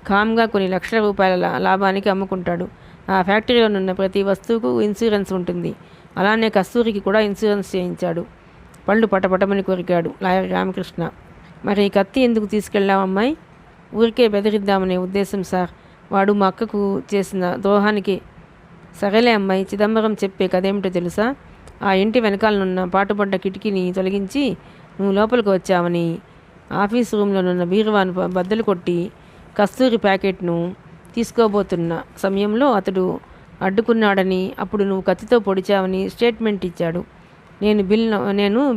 కామ్గా కొన్ని లక్షల రూపాయల లాభానికి అమ్ముకుంటాడు. ఆ ఫ్యాక్టరీలోనున్న ప్రతి వస్తువుకు ఇన్సూరెన్స్ ఉంటుంది. అలానే కస్తూరికి కూడా ఇన్సూరెన్స్ చేయించాడు. పళ్ళు పటపటమని కొరికాడు లాయర్ రామకృష్ణ. మరి ఈ కత్తి ఎందుకు తీసుకెళ్ళావు అమ్మాయి? ఊరికే బెదిరిద్దామనే ఉద్దేశం సార్. వాడు మా అక్కకు చేసిన ద్రోహానికి. సరేలే అమ్మాయి, చిదంబరం చెప్పే కథేమిటో తెలుసా? ఆ ఇంటి వెనకాలనున్న పాటుపడ్డ కిటికీని తొలగించి నువ్వు లోపలికి వచ్చావని, ఆఫీస్ రూమ్లోనున్న బీరువాను బద్దలు కొట్టి కస్తూరి ప్యాకెట్ను తీసుకోబోతున్న సమయంలో అతడు అడ్డుకున్నాడని, అప్పుడు నువ్వు కత్తితో పొడిచావని స్టేట్మెంట్ ఇచ్చాడు. నేను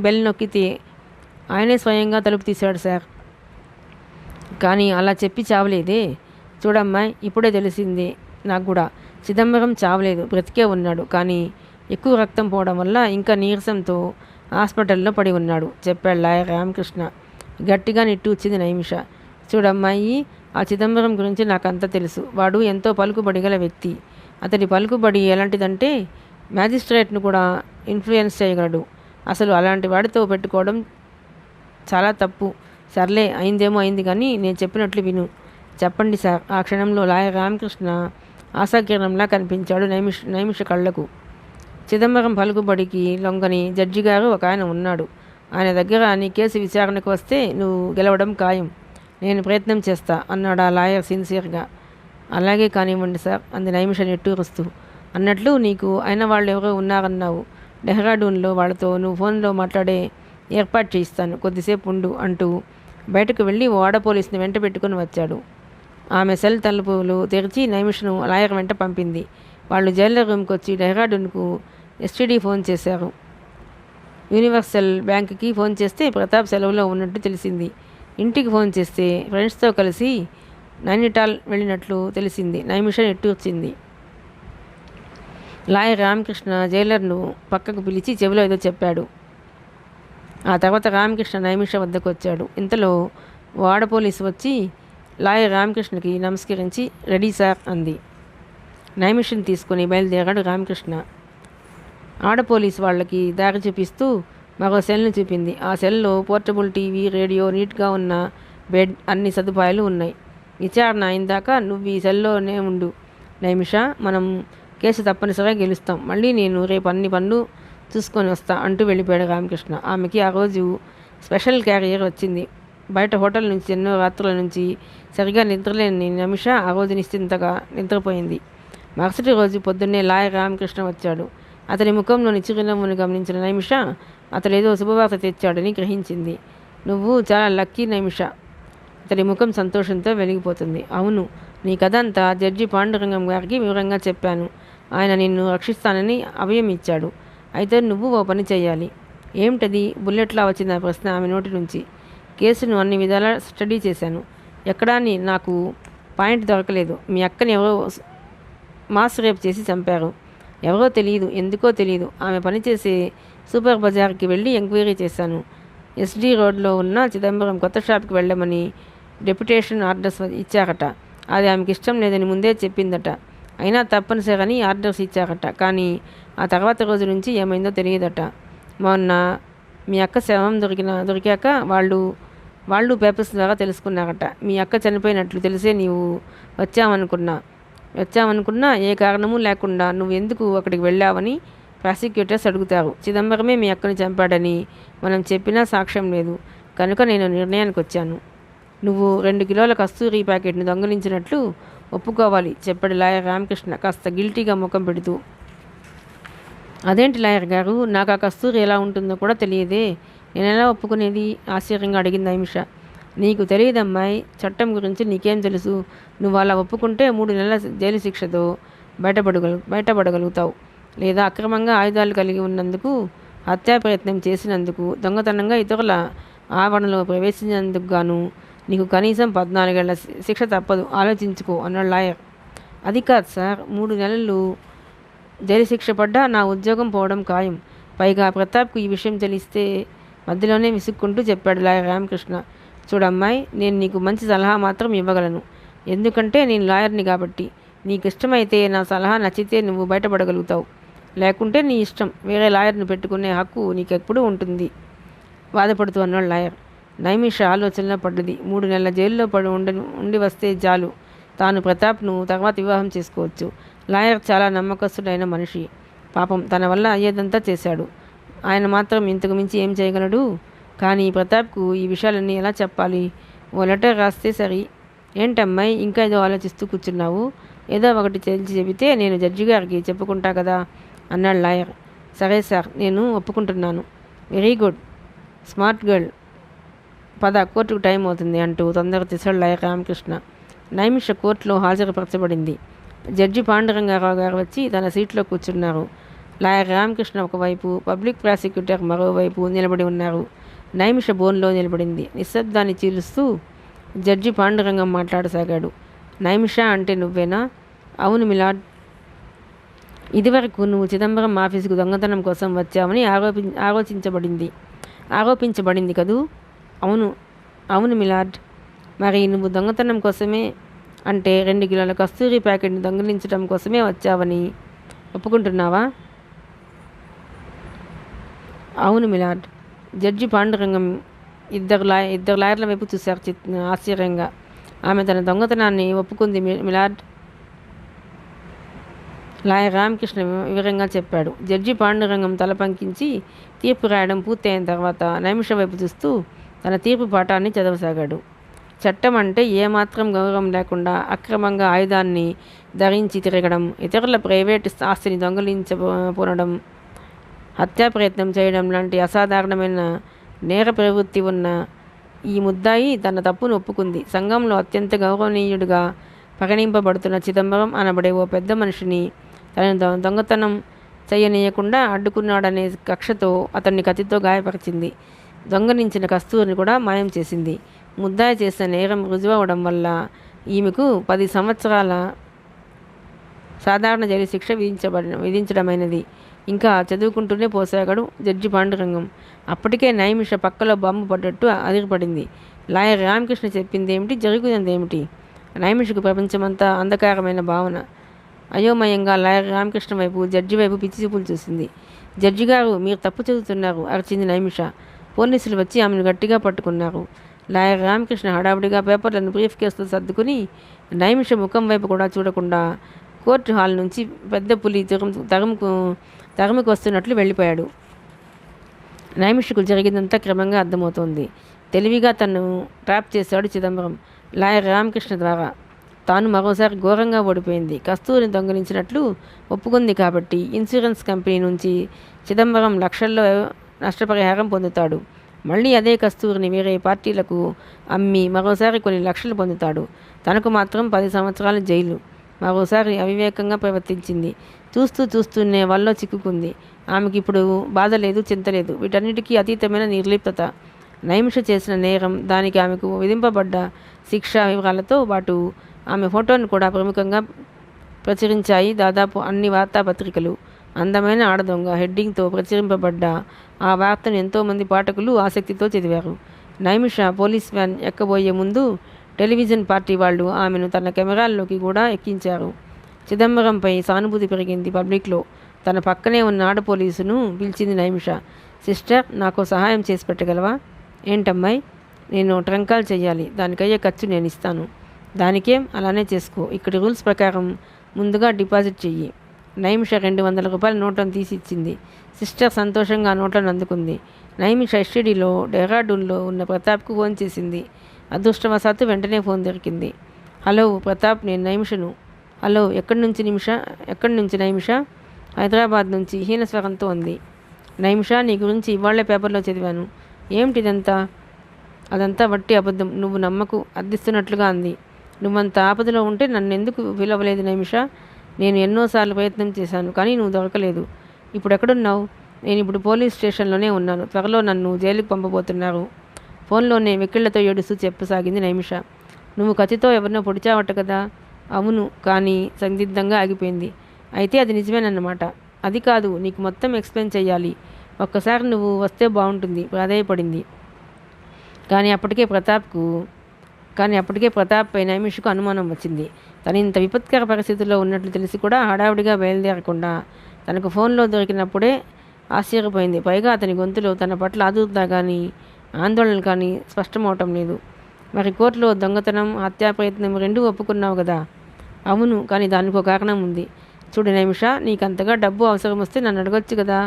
బెల్ నొక్కితే ఆయనే స్వయంగా తలుపు తీశాడు సార్. కానీ అలా చెప్పి చావలేదే. చూడమ్మాయి, ఇప్పుడే తెలిసింది నాకు కూడా. చిదంబరం చావలేదు, బ్రతికే ఉన్నాడు. కానీ ఎక్కువ రక్తం పోవడం వల్ల ఇంకా నీరసంతో హాస్పిటల్లో పడి ఉన్నాడు చెప్పాడు లాయర్ రామకృష్ణ. గట్టిగా నిట్టూర్చింది నైమిష. చూడమ్మాయి, ఆ చిదంబరం గురించి నాకంతా తెలుసు. వాడు ఎంతో పలుకుబడి గల వ్యక్తి. అతడి పలుకుబడి ఎలాంటిదంటే మ్యాజిస్ట్రేట్ను కూడా ఇన్ఫ్లుయెన్స్ చేయగలడు. అసలు అలాంటి వాడితో పెట్టుకోవడం చాలా తప్పు. సర్లే, అయిందేమో అయింది, కానీ నేను చెప్పినట్లు విను. చెప్పండి సార్. ఆ క్షణంలో లాయర్ రామకృష్ణ ఆశాకిరణంలా కనిపించాడు నైమిష కళ్ళకు. చిదంబరం పలుకుబడికి లొంగని జడ్జి గారు ఒక ఆయన ఉన్నాడు. ఆయన దగ్గర నీ కేసు విచారణకు వస్తే నువ్వు గెలవడం ఖాయం. నేను ప్రయత్నం చేస్తా అన్నాడు ఆ లాయర్ సిన్సియర్గా. అలాగే కానివ్వండి సార్ అంది నైమిష నిట్టూరుస్తూ. అన్నట్లు నీకు అయిన వాళ్ళు ఎవరో ఉన్నారన్నావు. డెహ్రాడూన్లో వాళ్ళతో నువ్వు ఫోన్లో మాట్లాడే ఏర్పాటు చేయిస్తాను, కొద్దిసేపు ఉండు అంటూ బయటకు వెళ్ళి ఓ ఆడ పోలీసుని వెంట పెట్టుకుని వచ్చాడు. ఆమె సెల్ తలుపులు తెరిచి నైమిషను లాయర్ వెంట పంపింది. వాళ్ళు జైలర్ రూమ్కి వచ్చి డెహ్రాడూన్కు ఎస్టీడీ ఫోన్ చేశారు. యూనివర్సల్ బ్యాంక్కి ఫోన్ చేస్తే ప్రతాప్ సెలవులో ఉన్నట్టు తెలిసింది. ఇంటికి ఫోన్ చేస్తే ఫ్రెండ్స్తో కలిసి నైనిటాల్ వెళ్ళినట్లు తెలిసింది. నైమిష నిట్టూర్చింది. లాయర్ రామకృష్ణ జైలర్ను పక్కకు పిలిచి చెవిలో ఏదో చెప్పాడు. ఆ తర్వాత రామకృష్ణ నైమిష వద్దకు వచ్చాడు. ఇంతలో ఓ ఆడ పోలీసు వచ్చి లాయర్ రామకృష్ణకి నమస్కరించి రెడీ సార్ అంది. నైమిషను తీసుకుని బయలుదేరాడు రామకృష్ణ. ఆడ పోలీసు వాళ్ళకి దారి చూపిస్తూ మరో సెల్ను చూపింది. ఆ సెల్లో పోర్టబుల్ టీవీ, రేడియో, నీట్గా ఉన్న బెడ్, అన్ని సదుపాయాలు ఉన్నాయి. విచారణ అయిందాక నువ్వు ఈ సెల్లోనే ఉండు నైమిష. మనం కేసు తప్పనిసరిగా గెలుస్తాం. మళ్ళీ నేను రేపు అన్ని పనులు చూసుకొని వస్తా అంటూ వెళ్ళిపోయాడు రామకృష్ణ. ఆమెకి ఆ రోజు స్పెషల్ క్యారియర్ వచ్చింది. బయట హోటల్ నుంచి ఎన్నో రాత్రుల నుంచి సరిగా నిద్రలేని నైమిష ఆ రోజు నిశ్చింతగా నిద్రపోయింది. మరుసటి రోజు పొద్దున్నే లాయర్ రామకృష్ణ వచ్చాడు. అతని ముఖంలోని చిరునవ్వును గమనించిన నైమిష అతడేదో శుభవార్త తెచ్చాడని గ్రహించింది. నువ్వు చాలా లక్కీ నైమిష. అతడి ముఖం సంతోషంతో వెలిగిపోతుంది. అవును, నీ కథ అంతా జడ్జి పాండురంగం గారికి వివరంగా చెప్పాను. ఆయన నిన్ను రక్షిస్తానని అభయం ఇచ్చాడు. అయితే నువ్వు ఓ పని చేయాలి. ఏమిటది? బుల్లెట్లా వచ్చిన ప్రశ్న ఆమె నోటి నుంచి. కేసును అన్ని విధాలా స్టడీ చేశాను. ఎక్కడా నాకు పాయింట్ దొరకలేదు. మీ అక్కని ఎవరో మాస్ రేప్ చేసి చంపారు. ఎవరో తెలియదు, ఎందుకో తెలియదు. ఆమె పనిచేసే సూపర్ బజార్కి వెళ్ళి ఎంక్వైరీ చేశాను. ఎస్డి రోడ్లో ఉన్న చిదంబరం కొత్త షాప్కి వెళ్ళమని డెప్యుటేషన్ ఆర్డర్స్ ఇచ్చారట. అది ఆమెకి ఇష్టం లేదని ముందే చెప్పిందట. అయినా తప్పనిసరిని ఆర్డర్స్ ఇచ్చారట. కానీ ఆ తర్వాత రోజు నుంచి ఏమైందో తెలియదట. మొన్న మీ అక్క శవం దొరికాక వాళ్ళు పేపర్స్ ద్వారా తెలుసుకున్నారట. మీ అక్క చనిపోయినట్లు తెలిసే నీవు వచ్చామనుకున్నా ఏ కారణము లేకుండా నువ్వు ఎందుకు అక్కడికి వెళ్ళావని ప్రాసిక్యూటర్స్ అడుగుతారు. చిదంబరమే మీ అక్కని చంపాడని మనం చెప్పినా సాక్ష్యం లేదు. కనుక నేను నిర్ణయానికి వచ్చాను. నువ్వు 2 కిలోల కస్తూరి ప్యాకెట్ను దొంగలించినట్లు ఒప్పుకోవాలి చెప్పాడు లాయర్ రామకృష్ణ కాస్త గిల్టీగా ముఖం పెడుతూ. అదేంటి లాయర్ గారు, నాకు ఆ కస్తూరి ఎలా ఉంటుందో కూడా తెలియదే, నేను ఎలా ఒప్పుకునేది? ఆశ్చర్యంగా అడిగింది నైమిష. నీకు తెలియదమ్మాయి, చట్టం గురించి నీకేం తెలుసు? నువ్వు అలా ఒప్పుకుంటే 3 నెలల జైలు శిక్షతో బయటపడగలుగుతావు. లేదా అక్రమంగా ఆయుధాలు కలిగి ఉన్నందుకు, హత్యా ప్రయత్నం చేసినందుకు, దొంగతనంగా ఇతరుల ఆవరణలో ప్రవేశించినందుకు గాను నీకు కనీసం 14 ఏళ్ల శిక్ష తప్పదు. ఆలోచించుకో అన్నాడు లాయర్. అది కాదు సార్, 3 నెలలు జైలు శిక్ష పడ్డా నా ఉద్యోగం పోవడం ఖాయం. పైగా ప్రతాప్కు ఈ విషయం తెలిస్తే మధ్యలోనే విసుక్కుంటూ చెప్పాడు లాయర్ రామకృష్ణ. చూడమ్మాయి, నేను నీకు మంచి సలహా మాత్రం ఇవ్వగలను. ఎందుకంటే నేను లాయర్ని కాబట్టి. నీకు ఇష్టమైతే నా సలహా నచ్చితే నువ్వు బయటపడగలుగుతావు. లేకుంటే నీ ఇష్టం. వేరే లాయర్ని పెట్టుకునే హక్కు నీకెప్పుడు ఉంటుంది. బాధపడుతూ అన్నాడు లాయర్. నైమిష ఆలోచనలో పడ్డది. 3 నెలల జైల్లో ఉండి వస్తే చాలు, తాను ప్రతాప్ను తర్వాత వివాహం చేసుకోవచ్చు. లాయర్ చాలా నమ్మకస్తుడైన మనిషి. పాపం తన వల్ల అయ్యేదంతా చేశాడు. ఆయన మాత్రం ఇంతకు మించి ఏం చేయగలడు? కానీ ప్రతాప్కు ఈ విషయాలన్నీ ఎలా చెప్పాలి? ఓ లెటర్ రాస్తే సరి. ఏంటమ్మాయి ఇంకా ఏదో ఆలోచిస్తూ కూర్చున్నావు? ఏదో ఒకటి తేల్చి చెబితే నేను జడ్జి గారికి చెప్పుకుంటా కదా అన్నాడు లాయర్. సరే సార్, నేను ఒప్పుకుంటున్నాను. Very good, smart girl. పద, కోర్టుకు టైం అవుతుంది అంటూ తొందరగా తీసాడు లాయర్ రామకృష్ణ. నైమిష కోర్టులో హాజరుపరచబడింది. జడ్జి పాండురంగారావు గారు వచ్చి తన సీట్లో కూర్చున్నారు. లాయర్ రామకృష్ణ ఒకవైపు, పబ్లిక్ ప్రాసిక్యూటర్ మరోవైపు నిలబడి ఉన్నారు. నైమిష బోన్లో నిలబడింది. నిశ్శబ్దాన్ని చీలుస్తూ జడ్జి పాండురంగం మాట్లాడసాగాడు. నైమిష అంటే నువ్వేనా? అవును మిలాడ్. ఇదివరకు నువ్వు చిదంబరం ఆఫీసుకు దొంగతనం కోసం వచ్చావని ఆరోపించబడింది కదూ? అవును అవును మిలాడ్. మరి నువ్వు దొంగతనం కోసమే, అంటే 2 కిలోల కస్తూరి ప్యాకెట్ని దొంగిలించడం కోసమే వచ్చావని ఒప్పుకుంటున్నావా? అవును మిలాడ్. జడ్జి పాండురంగం ఇద్దరు లాయర్ల వైపు చూశారు ఆశ్చర్యంగా. ఆమె తన దొంగతనాన్ని ఒప్పుకుంది మిలాడ్. లాయర్ రామకృష్ణ వివరంగా చెప్పాడు. జడ్జి పాండురంగం తల పంకించి తీర్పు రాయడం పూర్తయిన తర్వాత నైమిష వైపు చూస్తూ తన తీర్పు పాఠాన్ని చదవసాగాడు. చట్టం అంటే ఏమాత్రం గౌరవం లేకుండా అక్రమంగా ఆయుధాన్ని ధరించి తిరగడం, ఇతరుల ప్రైవేట్ ఆస్తిని దొంగిలించపోనడం, హత్యా ప్రయత్నం చేయడం లాంటి అసాధారణమైన నేర ప్రవృత్తి ఉన్న ఈ ముద్దాయి తన తప్పును ఒప్పుకుంది. సంఘంలో అత్యంత గౌరవనీయుడిగా పరిగణింపబడుతున్న చిదంబరం అనబడే ఓ పెద్ద మనిషిని తనను దొంగతనం చేయనీయకుండా అడ్డుకున్నాడనే కక్షతో అతన్ని కత్తితో గాయపరిచింది. దొంగలించిన కస్తూరిని కూడా మాయం చేసింది. ముద్దాయి చేసిన నేరం రుజువవడం వల్ల ఈమెకు 10 సంవత్సరాల సాధారణ జైలు శిక్ష విధించడమైనది. ఇంకా చదువుకుంటూనే పోసాగాడు జడ్జి పాండురంగం. అప్పటికే నైమిష పక్కలో బాంబు పడ్డట్టు అదిరిపడింది. లాయర్ రామకృష్ణ చెప్పిందేమిటి, జరుగుతుందేమిటి? నైమిషకు ప్రపంచమంతా అంధకారమైన భావన. అయోమయంగా లాయర్ రామకృష్ణ వైపు, జడ్జి వైపు పిచ్చి చూపులు చూసింది. జడ్జి గారు, మీరు తప్పు చదువుతున్నారు అరిచింది నైమిష. పోలీసులు వచ్చి ఆమెను గట్టిగా పట్టుకున్నారు. లాయర్ రామకృష్ణ హడావుడిగా పేపర్లను బ్రీఫ్ కేసులో సర్దుకుని నైమిష ముఖం వైపు కూడా చూడకుండా కోర్టు హాల్ నుంచి పెద్ద పులి తరుముకు వస్తున్నట్లు వెళ్ళిపోయాడు. నైమిషకు జరిగిందంతా క్రమంగా అర్థమవుతోంది. తెలివిగా తను ట్రాప్ చేశాడు చిదంబరం లాయర్ రామకృష్ణ ద్వారా. తాను మరోసారి ఘోరంగా ఓడిపోయింది. కస్తూరిని దొంగిలించినట్లు ఒప్పుకుంది కాబట్టి ఇన్సూరెన్స్ కంపెనీ నుంచి చిదంబరం లక్షల్లో నష్టపరిహారం పొందుతాడు. మళ్ళీ అదే కస్తూరిని వేరే పార్టీలకు అమ్మి మరోసారి కొన్ని లక్షలు పొందుతాడు. తనకు మాత్రం 10 సంవత్సరాల జైలు. మరోసారి అవివేకంగా ప్రవర్తించింది. చూస్తూనే వల్లో చిక్కుకుంది. ఆమెకి ఇప్పుడు బాధ లేదు, చింత లేదు. వీటన్నిటికీ అతీతమైన నిర్లిప్తత. నైమిష చేసిన నేరం, దానికి ఆమెకు విధింపబడ్డ శిక్షా వివరాలతో పాటు ఆమె ఫోటోను కూడా ప్రముఖంగా ప్రచురించాయి దాదాపు అన్ని వార్తాపత్రికలు. అందమైన ఆడదొంగ హెడ్డింగ్తో ప్రచురింపబడ్డ ఆ వార్తను ఎంతోమంది పాఠకులు ఆసక్తితో చదివారు. నైమిష పోలీస్ వ్యాన్ ఎక్కబోయే ముందు టెలివిజన్ పార్టీ వాళ్ళు ఆమెను తన కెమెరాల్లోకి కూడా ఎక్కించారు. చిదంబరంపై సానుభూతి పెరిగింది పబ్లిక్లో. తన పక్కనే ఉన్న ఆడ పోలీసును పిలిచింది నైమిష. సిస్టర్, నాకు సహాయం చేసి పెట్టగలవా? ఏంటమ్మాయి? నేను ట్రంకాల్ చెయ్యాలి, దానికయ్యే ఖర్చు నేను ఇస్తాను. దానికేం, అలానే చేసుకో. ఇక్కడి రూల్స్ ప్రకారం ముందుగా డిపాజిట్ చెయ్యి. నైమిష 200 రూపాయల నోట్లను తీసి ఇచ్చింది. సిస్టర్ సంతోషంగా ఆ నోట్లను అందుకుంది. నైమిష ఎస్టీడీలో డెహ్రాడూన్లో ఉన్న ప్రతాప్కు ఫోన్ చేసింది. అదృష్టవశాత్తు వెంటనే ఫోన్ దొరికింది. హలో ప్రతాప్, నేను నైమిషను. హలో, ఎక్కడి నుంచి నైమిష? హైదరాబాద్ నుంచి హీనస్వరంతో ఉంది. నైమిష, నీ గురించి ఇవాళ్లే పేపర్లో చదివాను. ఏమిటిదంతా? అదంతా వట్టి అబద్ధం, నువ్వు నమ్మకు, అర్థిస్తున్నట్లుగా అంది. నువ్వంత ఆపదలో ఉంటే నన్ను ఎందుకు పిలవలేదు నైమిష? నేను ఎన్నోసార్లు ప్రయత్నం చేశాను, కానీ నువ్వు దొరకలేదు. ఇప్పుడు ఎక్కడున్నావు? నేను ఇప్పుడు పోలీస్ స్టేషన్లోనే ఉన్నాను. త్వరలో నన్ను జైలుకు పంపబోతున్నారు. ఫోన్లోనే వెక్కిళ్లతో ఏడుస్తూ చెప్పసాగింది నైమిష. నువ్వు కత్తితో ఎవరినో పొడిచావట కదా? అవును, కానీ సందిగ్ధంగా ఆగిపోయింది. అయితే అది నిజమేనన్నమాట. అది కాదు, నీకు మొత్తం ఎక్స్ప్లెయిన్ చెయ్యాలి. ఒక్కసారి నువ్వు వస్తే బాగుంటుంది ప్రాధేయపడింది. కానీ అప్పటికే ప్రతాప్పై నైమిషకు అనుమానం వచ్చింది. తను ఇంత విపత్కర పరిస్థితుల్లో ఉన్నట్లు తెలిసి కూడా హడావుడిగా బయలుదేరకుండా తనకు ఫోన్లో దొరికినప్పుడే ఆశ్చర్యపోయింది. పైగా అతని గొంతులో తన పట్ల ఆదుర్దా కానీ ఆందోళన కానీ స్పష్టమవటం లేదు. మరి కోర్టులో దొంగతనం, హత్యా ప్రయత్నం రెండూ ఒప్పుకున్నావు కదా? అవును, కానీ దానికో కారణం ఉంది. చూడు నైమిష, నీకంతగా డబ్బు అవసరం వస్తే నన్ను అడగొచ్చు కదా.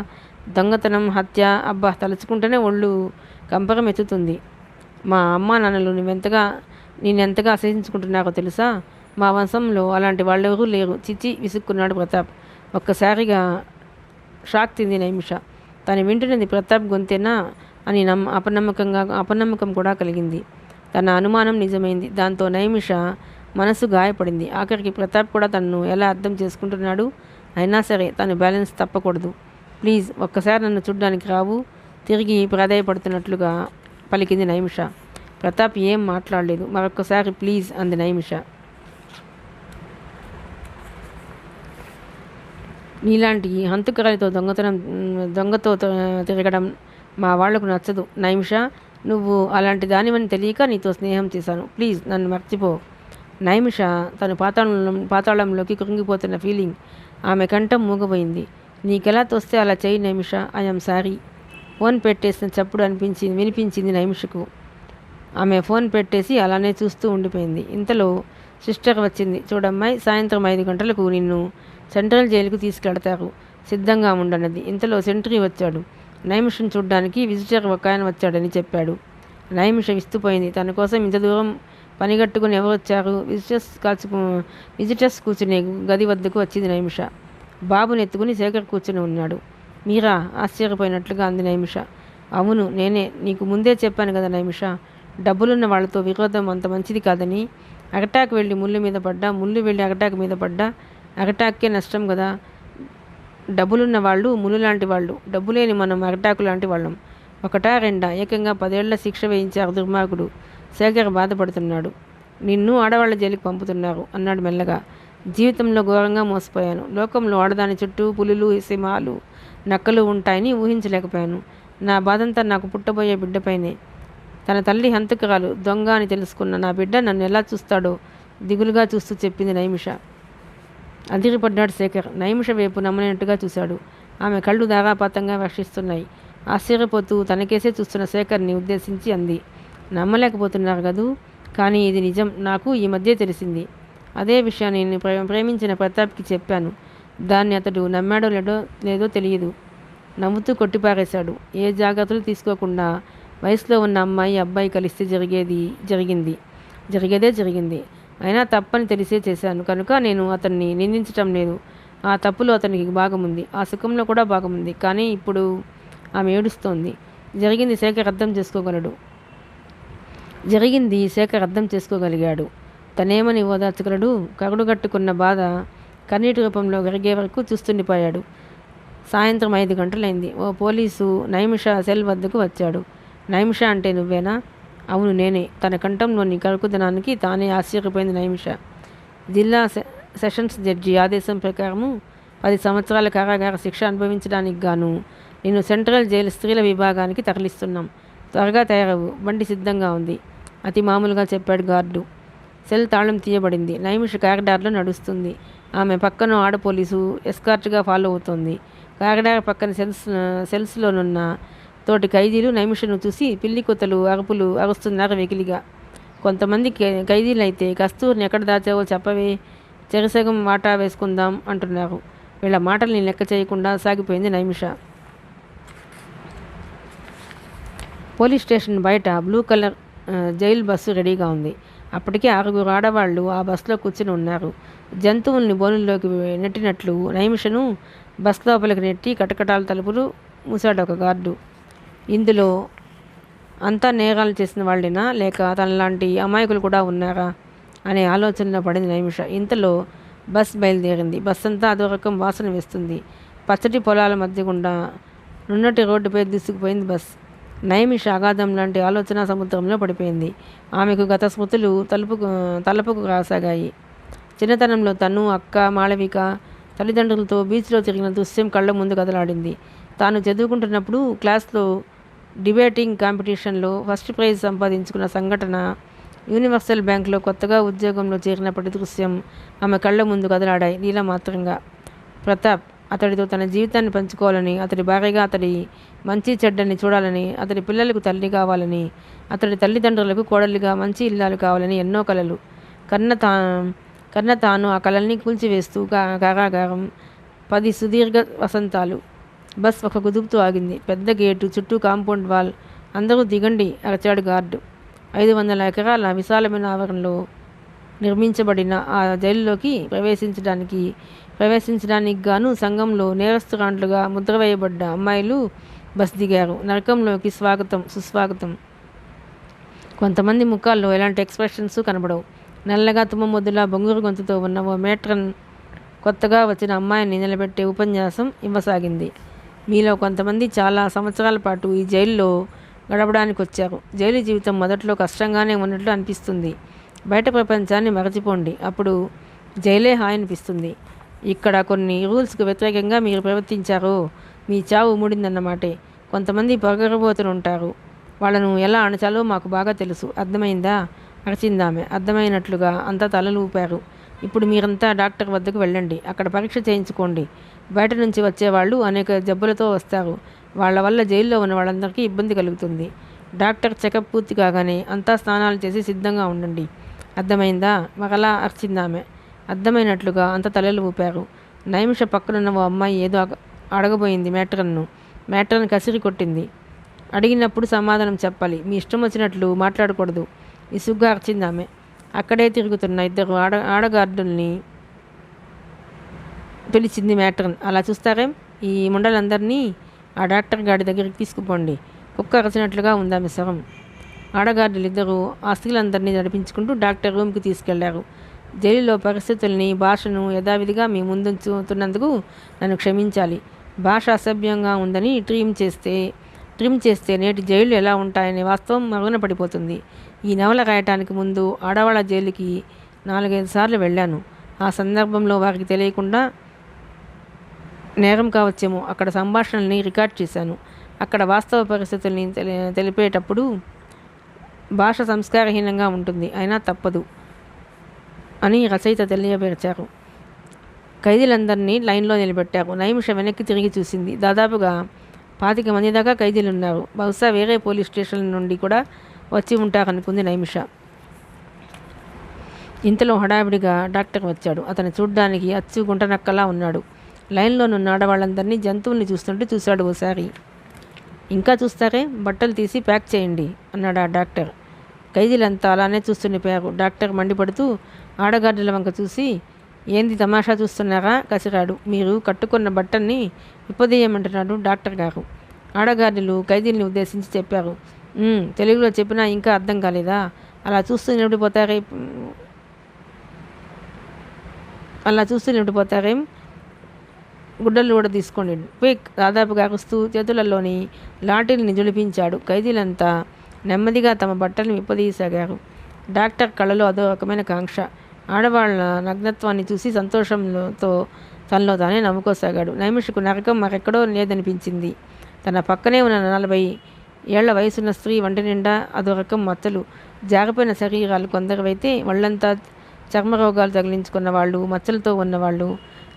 దొంగతనం, హత్య, అబ్బా తలుచుకుంటేనే ఒళ్ళు కంపరం ఎత్తుతుంది. మా అమ్మ నాన్నలు నేనెంతగా అసహించుకుంటున్నారో తెలుసా? మా వంశంలో అలాంటి వాళ్ళెవరూ లేరు. చిచి విసుక్కున్నాడు ప్రతాప్. ఒక్కసారిగా షాక్ తింది నైమిష. తను వింటున్నది ప్రతాప్ గొంతేనా అని అపనమ్మకం కూడా కలిగింది. తన అనుమానం నిజమైంది. దాంతో నైమిష మనసు గాయపడింది. ఆఖరికి ప్రతాప్ కూడా తనను ఎలా అర్థం చేసుకుంటున్నాడు. అయినా సరే తను బ్యాలెన్స్ తప్పకూడదు. ప్లీజ్ ఒక్కసారి నన్ను చూడ్డానికి రావు? తిరిగి ప్రాధాయపడుతున్నట్లుగా పలికింది నైమిష. ప్రతాప్ ఏం మాట్లాడలేదు. మరొక్కసారి ప్లీజ్ అంది నైమిష. నీలాంటి హంతకురాలితో దొంగతో తిరగడం మా వాళ్లకు నచ్చదు. నైమిష, నువ్వు అలాంటి దానివని తెలియక నీతో స్నేహం చేశాను. ప్లీజ్ నన్ను మర్చిపో. నైమిష తను పాతాళంలోకి కృంగిపోతున్న ఫీలింగ్ ఆమె కంఠం మూగబోయింది. నీకెలా తోస్తే అలా చెయ్యి నైమిష. I'm sorry. ఫోన్ పెట్టేసిన చప్పుడు వినిపించింది నైమిషకు. ఆమె ఫోన్ పెట్టేసి అలానే చూస్తూ ఉండిపోయింది. ఇంతలో సిస్టర్ వచ్చింది. చూడమ్మాయి, సాయంత్రం 5 గంటలకు నిన్ను సెంట్రల్ జైలుకు తీసుకెడతారు, సిద్ధంగా ఉండన్నది. ఇంతలో సెంట్రీ వచ్చాడు. నైమిషను చూడ్డానికి విజిటర్ ఒక ఆయన వచ్చాడని చెప్పాడు. నైమిష విస్తుపోయింది. తన కోసం ఇంత దూరం పనిగట్టుకుని ఎవరు వచ్చారు? విజిటర్స్ కూర్చునే గది వద్దకు వచ్చింది నైమిష. బాబుని ఎత్తుకుని శేఖర్ కూర్చుని ఉన్నాడు. మీరా? ఆశ్చర్యపోయినట్లుగా అంది నైమిష. అవును నేనే. నీకు ముందే చెప్పాను కదా నైమిష, డబ్బులున్న వాళ్ళతో విరోధం అంత మంచిది కాదని. అగటాకు వెళ్ళి ముళ్ళు మీద పడ్డా, ముళ్ళు వెళ్ళి అగటాకు మీద పడ్డా అగటాక్కే నష్టం కదా. డబ్బులున్న వాళ్ళు ముళ్ళు లాంటి వాళ్ళు, డబ్బు లేని మనం అగటాకు లాంటి వాళ్ళం. ఒకటా రెండా, ఏకంగా 10 ఏళ్ల శిక్ష వేయించారు దుర్మార్గుడు. శేఖర్ బాధపడుతున్నాడు. నిన్ను ఆడవాళ్ల జైలుకి పంపుతున్నారు అన్నాడు మెల్లగా. జీవితంలో ఘోరంగా మోసపోయాను. లోకంలో ఆడదాని చుట్టూ పులులు, సింహాలు, నక్కలు ఉంటాయని ఊహించలేకపోయాను. నా బాధంతా నాకు పుట్టబోయే బిడ్డపైనే. తన తల్లి హంతకురాలు, దొంగ అని తెలుసుకున్న నా బిడ్డ నన్ను ఎలా చూస్తాడో దిగులుగా చూస్తూ చెప్పింది నైమిష. అదిరిపడ్డాడు శేఖర్. నైమిష వైపు నమ్మనట్టుగా చూశాడు. ఆమె కళ్ళు ధారాపాతంగా వర్షిస్తున్నాయి. ఆశ్చర్యపోతూ తనకేసే చూస్తున్న శేఖర్ని ఉద్దేశించి అంది. నమ్మలేకపోతున్నారు కదూ, కానీ ఇది నిజం. నాకు ఈ మధ్య తెలిసింది. అదే విషయాన్ని నేను ప్రేమించిన ప్రతాప్కి చెప్పాను. దాన్ని అతడు నమ్మాడో లేదో తెలియదు. నవ్వుతూ కొట్టిపారేశాడు. ఏ జాగ్రత్తలు తీసుకోకుండా వయసులో ఉన్న అమ్మాయి అబ్బాయి కలిస్తే జరిగేదే. అయినా తప్పని తెలిసే చేశాను కనుక నేను అతన్ని నిందించటం లేదు. ఆ తప్పులో అతనికి భాగముంది, ఆ సుఖంలో కూడా భాగముంది. కానీ ఇప్పుడు ఆమె ఏడుస్తోంది. జరిగింది శేఖర్ అర్థం చేసుకోగలిగాడు. తనేమని ఓదార్చగలడు? కరుడుగట్టుకున్న బాధ కన్నీటి రూపంలో కరిగే వరకు చూస్తుండిపోయాడు. సాయంత్రం 5 గంటలైంది. ఓ పోలీసు నైమిష సెల్ వద్దకు వచ్చాడు. నైమిష అంటే నువ్వేనా? అవును నేనే. తన కంఠంలోని కరుకుదనానికి తానే ఆశ్చర్యపోయింది నైమిష. జిల్లా సెషన్స్ జడ్జి ఆదేశం ప్రకారము 10 సంవత్సరాల కారాగార శిక్ష అనుభవించడానికి గాను నిన్ను సెంట్రల్ జైలు స్త్రీల విభాగానికి తరలిస్తున్నాం. త్వరగా తయారవు, బండి సిద్ధంగా ఉంది అతి మామూలుగా చెప్పాడు గార్డు. సెల్ తాళం తీయబడింది. నైమిష కారిడార్లో నడుస్తుంది. ఆమె పక్కన ఆడ పోలీసు ఎస్కార్ట్గా ఫాలో అవుతోంది. కారిడార్ పక్కన సెల్స్లోనున్న తోటి ఖైదీలు నైమిషను చూసి పిల్లి కుత్తలు అరుపులు అరుస్తున్నారు వెకిలిగా. కొంతమంది ఖైదీలైతే కస్తూరిని ఎక్కడ దాచావో చెప్పవే, చెరసగం వాటా వేసుకుందాం అంటున్నారు. వీళ్ళ మాటల్ని లెక్క చేయకుండా సాగిపోయింది నైమిష. పోలీస్ స్టేషన్ బయట బ్లూ కలర్ జైలు బస్సు రెడీగా ఉంది. అప్పటికే 6 ఆడవాళ్లు ఆ బస్సులో కూర్చుని ఉన్నారు. జంతువుల్ని బోనుల్లోకి నెట్టినట్లు నైమిషను బస్ లోపలికి నెట్టి కటకటాల తలుపులు మూసాడు ఒక గార్డు. ఇందులో అంతా నేరాలు చేసిన వాళ్ళేనా, లేక తనలాంటి అమాయకులు కూడా ఉన్నారా అనే ఆలోచనలో పడింది నైమిష. ఇంతలో బస్ బయలుదేరింది. బస్ అంతా అదో రకం వాసన వేస్తుంది. పచ్చటి పొలాల మధ్య గుండా నున్నటి రోడ్డుపై దూసుకుపోయింది బస్. నైమిష అగాధం లాంటి ఆలోచన సముద్రంలో పడిపోయింది. ఆమెకు గత స్మృతులు తలపుకు రాసాగాయి. చిన్నతనంలో తను, అక్క మాళవిక తల్లిదండ్రులతో బీచ్లో తిరిగిన దృశ్యం కళ్ళ ముందు కదలాడింది. తాను చదువుకుంటున్నప్పుడు క్లాస్లో డిబేటింగ్ కాంపిటీషన్లో ఫస్ట్ ప్రైజ్ సంపాదించుకున్న సంఘటన, యూనివర్సల్ బ్యాంక్లో కొత్తగా ఉద్యోగంలో చేరినప్పటి దృశ్యం ఆమె కళ్ళ ముందు కదలాడాయి నీలమాత్రంగా. ప్రతాప్ అతడితో తన జీవితాన్ని పంచుకోవాలని, అతడి భార్యగా అతడి మంచి చెడ్డని చూడాలని, అతడి పిల్లలకు తల్లి కావాలని, అతడి తల్లిదండ్రులకు కోడలిగా మంచి ఇల్లాలు కావాలని ఎన్నో కలలు. కన్న తా కన్న తాను ఆ కలల్ని కూల్చివేస్తూ కారాగారం 10 సుదీర్ఘ వసంతాలు. బస్ ఒక కుదుపుతూ ఆగింది. పెద్ద గేటు, చుట్టూ కాంపౌండ్ వాల్. అందరూ దిగండి అరచాడు గార్డు. 500 ఎకరాల విశాలమైన ఆవరణలో నిర్మించబడిన ఆ జైలులోకి ప్రవేశించడానికి గాను సంఘంలో నేరస్తురాండ్లుగా ముద్రవేయబడ్డ అమ్మాయిలు బస్ దిగారు. నరకంలోకి స్వాగతం, సుస్వాగతం. కొంతమంది ముఖాల్లో ఎలాంటి ఎక్స్ప్రెషన్స్ కనబడవు. నల్లగా తుమ్మమొద్దులా బొంగురు గొంతుతో ఉన్న ఓ మేట్రన్ కొత్తగా వచ్చిన అమ్మాయిని నిలబెట్టే ఉపన్యాసం ఇవ్వసాగింది. మీలో కొంతమంది చాలా సంవత్సరాల పాటు ఈ జైల్లో గడపడానికి వచ్చారు. జైలు జీవితం మొదట్లో కష్టంగానే ఉన్నట్లు అనిపిస్తుంది. బయట ప్రపంచాన్ని మరచిపోండి, అప్పుడు జైలే హాయి అనిపిస్తుంది. ఇక్కడ కొన్ని రూల్స్కి వ్యతిరేకంగా మీరు ప్రవర్తించారో మీ చావు మూడిందన్నమాటే. కొంతమంది పొగరబోతులు ఉంటారు. వాళ్ళను ఎలా అణచాలో మాకు బాగా తెలుసు. అర్థమైందా? అరచిందామె. అర్థమైనట్లుగా అంతా తలలు ఊపారు. ఇప్పుడు మీరంతా డాక్టర్ వద్దకు వెళ్ళండి, అక్కడ పరీక్ష చేయించుకోండి. బయట నుంచి వచ్చేవాళ్ళు అనేక జబ్బులతో వస్తారు. వాళ్ళ వల్ల జైల్లో ఉన్న వాళ్ళందరికీ ఇబ్బంది కలుగుతుంది. డాక్టర్ చెకప్ పూర్తి కాగానే అంతా స్నానాలు చేసి సిద్ధంగా ఉండండి. అర్థమైందా? మరలా అర్చిందామె. అర్థమైనట్లుగా అంత తలలు ఊపారు. నైమిష పక్కనున్న ఓ అమ్మాయి ఏదో అడగబోయింది మేట్రన్ కసిరి కొట్టింది. అడిగినప్పుడు సమాధానం చెప్పాలి, మీ ఇష్టం వచ్చినట్లు మాట్లాడకూడదు. విసుగ్గా అర్చిందామె. అక్కడే తిరుగుతున్న 2 ఆడగార్డుల్ని పిలిచింది మేట్రన్. అలా చూస్తారేం? ఈ ముండలందరినీ ఆ డాక్టర్ గాడి దగ్గరికి తీసుకుపోండి. కుక్క అరచినట్లుగా ఉందామె శవం. ఆడగార్డులు 2 ఆస్తిలందరినీ నడిపించుకుంటూ డాక్టర్ రూమ్కి తీసుకెళ్లారు. జైలులో పరిస్థితుల్ని, భాషను యథావిధిగా మీ ముందుంచుతున్నందుకు నన్ను క్షమించాలి. భాష అసభ్యంగా ఉందని ట్రిమ్ చేస్తే నేటి జైళ్ళు ఎలా ఉంటాయనే వాస్తవం మరుగున పడిపోతుంది. ఈ నవల రాయటానికి ముందు ఆడవాళ్ళ జైలుకి 4-5 సార్లు వెళ్ళాను. ఆ సందర్భంలో వారికి తెలియకుండా నేరం కావచ్చేమో అక్కడ సంభాషణల్ని రికార్డ్ చేశాను. అక్కడ వాస్తవ పరిస్థితుల్ని తెలిపేటప్పుడు భాష సంస్కారహీనంగా ఉంటుంది, అయినా తప్పదు అని రచయిత తెలియపరిచారు. ఖైదీలందరినీ లైన్లో నిలబెట్టారు. నైమిష వెనక్కి తిరిగి చూసింది. దాదాపుగా 25 మంది దాకా ఖైదీలున్నారు. బహుశా వేరే పోలీస్ స్టేషన్ల నుండి కూడా వచ్చి ఉంటారనుకుంది నైమిష. ఇంతలో హడావిడిగా డాక్టర్ వచ్చాడు. అతను చూడ్డానికి అచ్చు గుంటనక్కలా ఉన్నాడు. లైన్లోనున్న ఆడవాళ్ళందరినీ జంతువుల్ని చూస్తుంటే చూశాడు ఓసారి. ఇంకా చూస్తారే, బట్టలు తీసి ప్యాక్ చేయండి అన్నాడు ఆ డాక్టర్. ఖైదీలంతా అలానే చూస్తుండిపోయారు. డాక్టర్ మండిపడుతూ ఆడగార్డుల వంక చూసి, ఏంది తమాషా చూస్తున్నారా కసిరాడు. మీరు కట్టుకున్న బట్టల్ని విప్పదీయమంటున్నాడు డాక్టర్ గారు. ఆడగార్డులు ఖైదీల్ని ఉద్దేశించి చెప్పారు. తెలుగులో చెప్పినా ఇంకా అర్థం కాలేదా? అలా చూస్తూ నిండిపోతారేం? గుడ్డలు కూడా తీసుకోండి, క్విక్. దాదాపుగా అరుస్తూ చేతులలోని లాఠీల్ని జులిపించాడు. ఖైదీలంతా నెమ్మదిగా తమ బట్టల్ని విప్పదీయసాగారు. డాక్టర్ కళ్ళలో అదో రకమైన కాంక్ష. ఆడవాళ్ల నగ్నత్వాన్ని చూసి సంతోషంతో తనలో తానే నవ్వుకోసాగాడు. నైమిషకు నరకం మరెక్కడో లేదనిపించింది. తన పక్కనే ఉన్న 40 ఏళ్ల వయసున్న స్త్రీ వంటి నిండా అదో రకం మచ్చలు, జారిపోయిన శరీరాలు కొందరివైతే ఒళ్ళంతా చర్మరోగాలు తగిలించుకున్న వాళ్ళు, మచ్చలతో ఉన్నవాళ్ళు.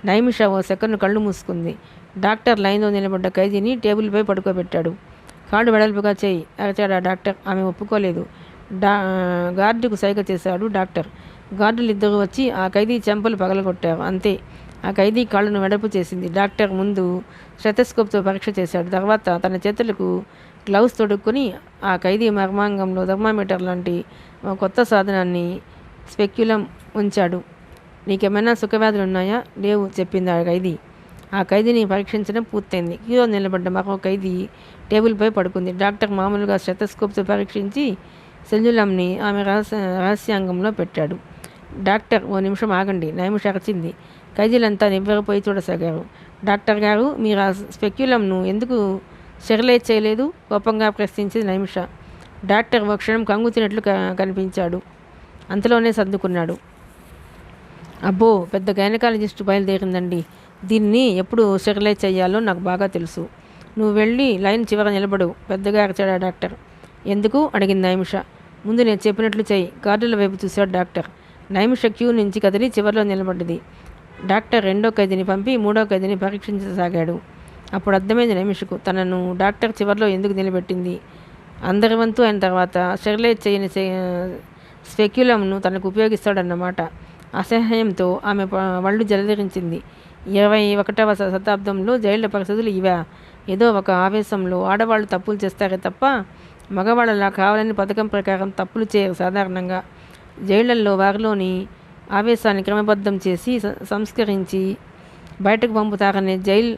నైమిష ఓ సెకను కళ్ళు మూసుకుంది. డాక్టర్ లైన్లో నిలబడ్డ ఖైదీని టేబుల్పై పడుకోబెట్టాడు. కాళ్ళు వెడల్పుగా చేయి అరచాడు ఆ డాక్టర్. ఆమె ఒప్పుకోలేదు. గార్డుకు సైగ చేశాడు డాక్టర్. గార్డులు 2 వచ్చి ఆ ఖైదీ చెంపలు పగలగొట్టారు. అంతే. ఆ ఖైదీ కాళ్ళను వెడల్పు చేసింది. డాక్టర్ ముందు స్టెథోస్కోప్తో పరీక్ష చేశాడు. తర్వాత తన చేతులకు గ్లౌస్ తొడుక్కుని ఆ ఖైదీ మర్మాంగంలో థర్మామీటర్ లాంటి కొత్త సాధనాన్ని స్పెక్యులం ఉంచాడు. నీకేమైనా సుఖవ్యాధులు ఉన్నాయా? లేవు చెప్పింది ఆ ఖైదీ. ఆ ఖైదీని పరీక్షించడం పూర్తయింది. క్యూలో నిలబడ్డ మరో ఖైదీ టేబుల్పై పడుకుంది. డాక్టర్ మామూలుగా స్టెథోస్కోప్తో పరీక్షించి సెల్యులంని ఆమె రహస్యాంగంలో పెట్టాడు. డాక్టర్, ఓ నిమిషం ఆగండి, నైమిష అరచింది. ఖైదీలంతా నివ్వెరపోయి చూడసాగారు. డాక్టర్ గారు, మీరు ఆ స్పెక్యులంను ఎందుకు స్టెరిలైజ్ చేయలేదు? కోపంగా ప్రశ్నించింది నైమిష. డాక్టర్ ఒక క్షణం కంగుతినట్లు కనిపించాడు. అంతలోనే సర్దుకున్నాడు. అబ్బో, పెద్ద గైనకాలజిస్టు బయలుదేరిందండి. దీన్ని ఎప్పుడు స్టెరిలైజ్ చేయాలో నాకు బాగా తెలుసు. నువ్వు వెళ్ళి లైన్ చివర నిలబడు, పెద్దగా అరచాడు డాక్టర్. ఎందుకు? అడిగింది నైమిష. ముందు నేను చెప్పినట్లు చెయ్యి. గార్డుల వైపు చూశాడు డాక్టర్. నైమిష క్యూ నుంచి కదిలి చివరిలో నిలబడ్డది. డాక్టర్ రెండో ఖైదీని పంపి మూడో ఖైదీని పరీక్షించసాగాడు. అప్పుడు అర్థమైంది నైమిషకు తనను డాక్టర్ చివరిలో ఎందుకు నిలబెట్టింది. అందరి వంతు అయిన తర్వాత షెర్లే చేయని స్పెక్యులంను తనకు ఉపయోగిస్తాడన్నమాట. అసహ్యంతో ఆమె వళ్ళు జలధరించింది. 21వ శతాబ్దంలో జైళ్ల పరిస్థితులు ఇవా? ఏదో ఒక ఆవేశంలో ఆడవాళ్ళు తప్పులు చేస్తారే తప్ప మగవాళ్ళలా కావాలని పథకం ప్రకారం తప్పులు చేయరు సాధారణంగా. జైళ్లల్లో వారిలోని ఆవేశాన్ని క్రమబద్ధం చేసి సంస్కరించి బయటకు పంపుతారనే జైల్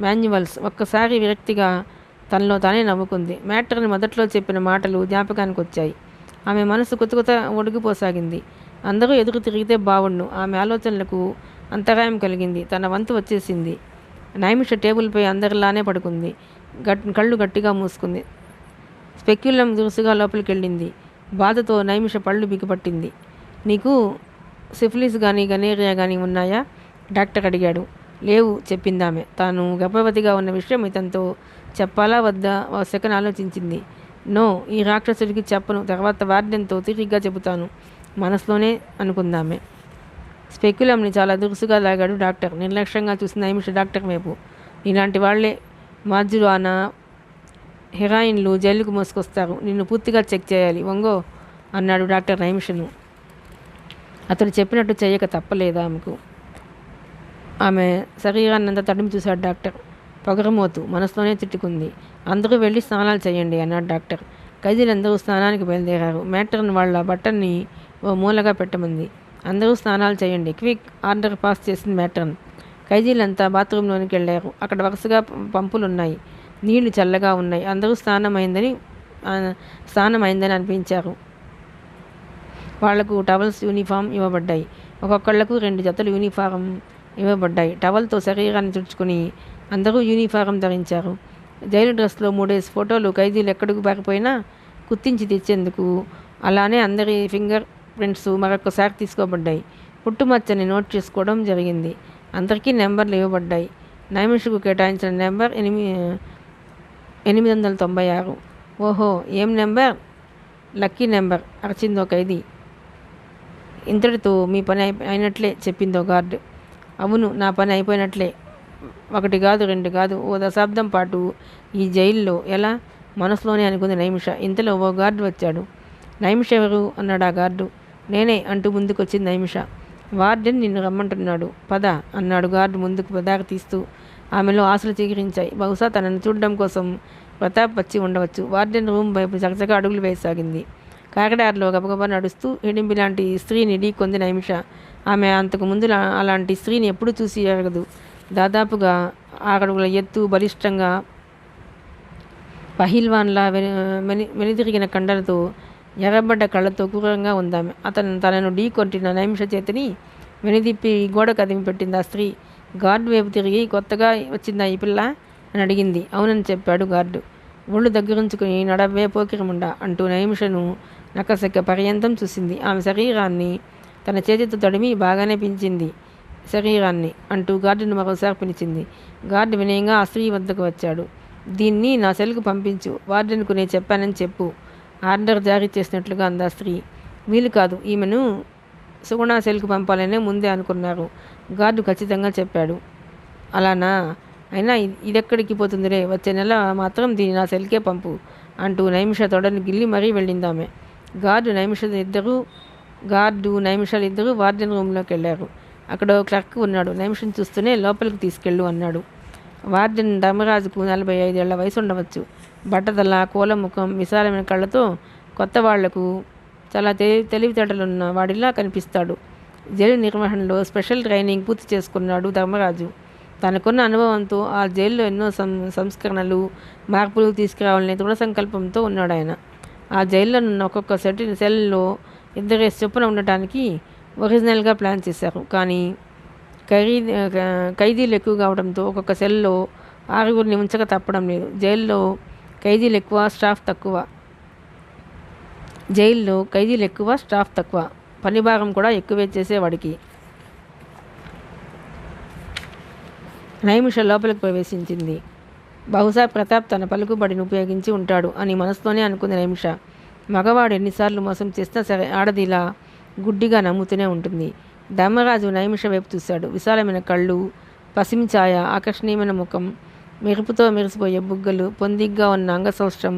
మాన్యువల్స్ ఒక్కసారి విరక్తిగా తనలో తానే నవ్వుకుంది. మ్యాటర్ని మొదట్లో చెప్పిన మాటలు జ్ఞాపకానికి వచ్చాయి. ఆమె మనసు కుతకుత ఒడిగిపోసాగింది. అందరూ ఎదురు తిరిగితే బావుండు. ఆమె ఆలోచనలకు అంతరాయం కలిగింది. తన వంతు వచ్చేసింది. నైమిష టేబుల్పై అందరిలానే పడుకుంది. కళ్ళు గట్టిగా మూసుకుంది. స్పెక్యులం దురుసుగా లోపలికి వెళ్ళింది. బాధతో నైమిష పళ్ళు బిగిపట్టింది. నీకు సిఫిలిస్ కానీ గనేరియా కానీ ఉన్నాయా? డాక్టర్ అడిగాడు. లేవు చెప్పిందామె. తాను గర్భవతిగా ఉన్న విషయం ఇతనితో చెప్పాలా వద్దా ఓ సెకండ్ ఆలోచించింది. నో, ఈ రాక్షసుడికి చెప్పను. తర్వాత వార్డెన్తో తిరిగ్గా చెబుతాను మనసులోనే అనుకుందామె. స్పెక్యులంని చాలా దురుసుగా లాగాడు డాక్టర్. నిర్లక్ష్యంగా చూసిన నైమిష డాక్టర్ వైపు. ఇలాంటి వాళ్లే మాజురానా హెరాయిన్లు జైలుకు మోసుకొస్తారు. నిన్ను పూర్తిగా చెక్ చేయాలి. వంగో అన్నాడు డాక్టర్ నైమిషను. అతడు చెప్పినట్టు చేయక తప్పలేదా ఆమెకు? ఆమె శరీరాన్నంతా తడిమి చూశాడు డాక్టర్. పొగరమోతు మనసులోనే తిట్టుకుంది. అందరూ వెళ్ళి స్నానాలు చేయండి అన్నాడు డాక్టర్. ఖైదీలందరూ స్నానానికి బయలుదేరారు. మ్యాటర్న్ వాళ్ళ బట్టల్ని ఓ మూలగా పెట్టమంది. అందరూ స్నానాలు చేయండి క్విక్ ఆర్డర్ పాస్ చేసింది మ్యాటర్న్. ఖైదీలంతా బాత్రూంలోనికి వెళ్ళారు. అక్కడ వరుసగా పంపులున్నాయి. నీళ్లు చల్లగా ఉన్నాయి. అందరూ స్నానమైందని అనిపించారు. వాళ్లకు టవల్స్ యూనిఫామ్ ఇవ్వబడ్డాయి. ఒక్కొక్కళ్లకు 2 జతలు యూనిఫారం ఇవ్వబడ్డాయి. టవల్తో శరీరాన్ని తుడుచుకుని అందరూ యూనిఫారం ధరించారు. జైలు డ్రెస్లో 3 ఫోటోలు ఖైదీలు ఎక్కడికి పారిపోయినా గుర్తించి తెచ్చేందుకు. అలానే అందరి ఫింగర్ ప్రింట్స్ మరొకసారి తీసుకోబడ్డాయి. పుట్టుమచ్చని నోట్ చేసుకోవడం జరిగింది. అందరికీ నెంబర్లు ఇవ్వబడ్డాయి. నైమిషకు కేటాయించిన నెంబర్ 896. ఓహో, ఏం నెంబర్? లక్కీ నెంబర్ అరచిందో ఖైదీ. ఇంతటితో మీ పని అయినట్లే చెప్పిందో గార్డు. అవును, నా పని అయిపోయినట్లే. 1 కాదు 2 కాదు, ఓ దశాబ్దం పాటు ఈ జైల్లో ఎలా? మనసులోనే అనుకుంది నైమిష. ఇంతలో ఓ గార్డు వచ్చాడు. నైమిష ఎవరు అన్నాడు ఆ గార్డు. నేనే అంటూ ముందుకొచ్చింది నైమిష. వార్డెన్ నిన్ను రమ్మంటున్నాడు, పద అన్నాడు గార్డు ముందుకు దారి తీస్తూ. ఆమెలో ఆశలు చిగురించాయి. బహుశా తనను చూడడం కోసం ప్రతాప్ వచ్చి ఉండవచ్చు. వార్డెన్ రూమ్ వైపు చకచకా అడుగులు వేయసాగింది. కాకిడార్లో గబగబా నడుస్తూ హిడింబి లాంటి స్త్రీని ఢీకొంది నైమిష. ఆమె అంతకు ముందు అలాంటి స్త్రీని ఎప్పుడూ చూసి ఎరగదు. దాదాపుగా 6 అడుగుల ఎత్తు, బలిష్టంగా పహిల్వాన్లా వెనుదిరిగిన కండలతో, ఎర్రబడ్డ కళ్ళతో క్రూరంగా ఉందామె. తనను ఢీ కొట్టిన నైమిష చేతిని వెనుదిప్పి గోడ కదిమి పెట్టింది ఆ స్త్రీ. గార్డు వైపు తిరిగి, కొత్తగా వచ్చిందా ఈ పిల్ల అని అడిగింది. అవునని చెప్పాడు గార్డు. ఒళ్ళు దగ్గరుంచుకుని, నడవే పోకిరముండా అంటూ నైమిషను నకసెక్క పర్యంతం చూసింది. ఆమె శరీరాన్ని తన చేతితో తడిమి, బాగానే పెంచింది శరీరాన్ని అంటూ గార్డును మరోసారి పిలిచింది. గార్డు వినయంగా ఆ స్త్రీ వద్దకు వచ్చాడు. దీన్ని నా సెల్కు పంపించు, వార్డెన్కు నేను చెప్పానని చెప్పు ఆర్డర్ జారీ చేసినట్లుగా అందా స్త్రీ. వీలు కాదు, ఈమెను సుగుణ సెల్కు పంపాలనే ముందే అనుకున్నారు, గార్డు ఖచ్చితంగా చెప్పాడు. అలానా? అయినా ఇదెక్కడికి పోతుందిరే, వచ్చే నెల మాత్రం దీన్ని నా సెల్కే పంపు అంటూ నైమిష తొడని గిల్లి మరీ వెళ్ళిందామె. గార్డు నైమిషాలు ఇద్దరు వార్డెన్ రూమ్లోకి వెళ్ళారు. అక్కడ క్లర్క్ ఉన్నాడు. నైమిషను చూస్తూనే లోపలికి తీసుకెళ్ళు అన్నాడు. వార్డెన్ ధర్మరాజుకు 45 ఏళ్ల వయసు ఉండవచ్చు. బట్టతల, కోలముఖం, విశాలమైన కళ్ళతో కొత్త వాళ్లకు చాలా తెలివితేటలున్న వాడిలా కనిపిస్తాడు. జైలు నిర్వహణలో స్పెషల్ ట్రైనింగ్ పూర్తి చేసుకున్నాడు ధర్మరాజు. తనకున్న అనుభవంతో ఆ జైల్లో ఎన్నో సంస్కరణలు, మార్పులు తీసుకురావాలనే దృఢ సంకల్పంతో ఉన్నాడు ఆయన. ఆ జైల్లోనున్న ఒక్కొక్క సెల్లో 2 చొప్పున ఉండటానికి ఒరిజినల్గా ప్లాన్ చేశారు. కానీ ఖైదీలు ఎక్కువ కావడంతో ఒక్కొక్క సెల్లో 6 ఉంచక తప్పడం లేదు. జైల్లో ఖైదీలు ఎక్కువ, స్టాఫ్ తక్కువ. పనిభారం కూడా ఎక్కువే చేసేవాడికి. నైమిష లోపలికి ప్రవేశించింది. బహుశా ప్రతాప్ తన పలుకుబడిని ఉపయోగించి ఉంటాడు అని మనసులోనే అనుకుంది నైమిష. మగవాడు ఎన్నిసార్లు మోసం చేసినా సరే, ఆడదిలా గుడ్డిగా నమ్ముతూనే ఉంటుంది. ధర్మరాజు నైమిష వైపు చూశాడు. విశాలమైన కళ్ళు, పసిమి ఛాయ, ఆకర్షణీయమైన ముఖం, మెరుపుతో మెరిసిపోయే బుగ్గలు, పొందిగ్గా ఉన్న అంగసౌష్ఠం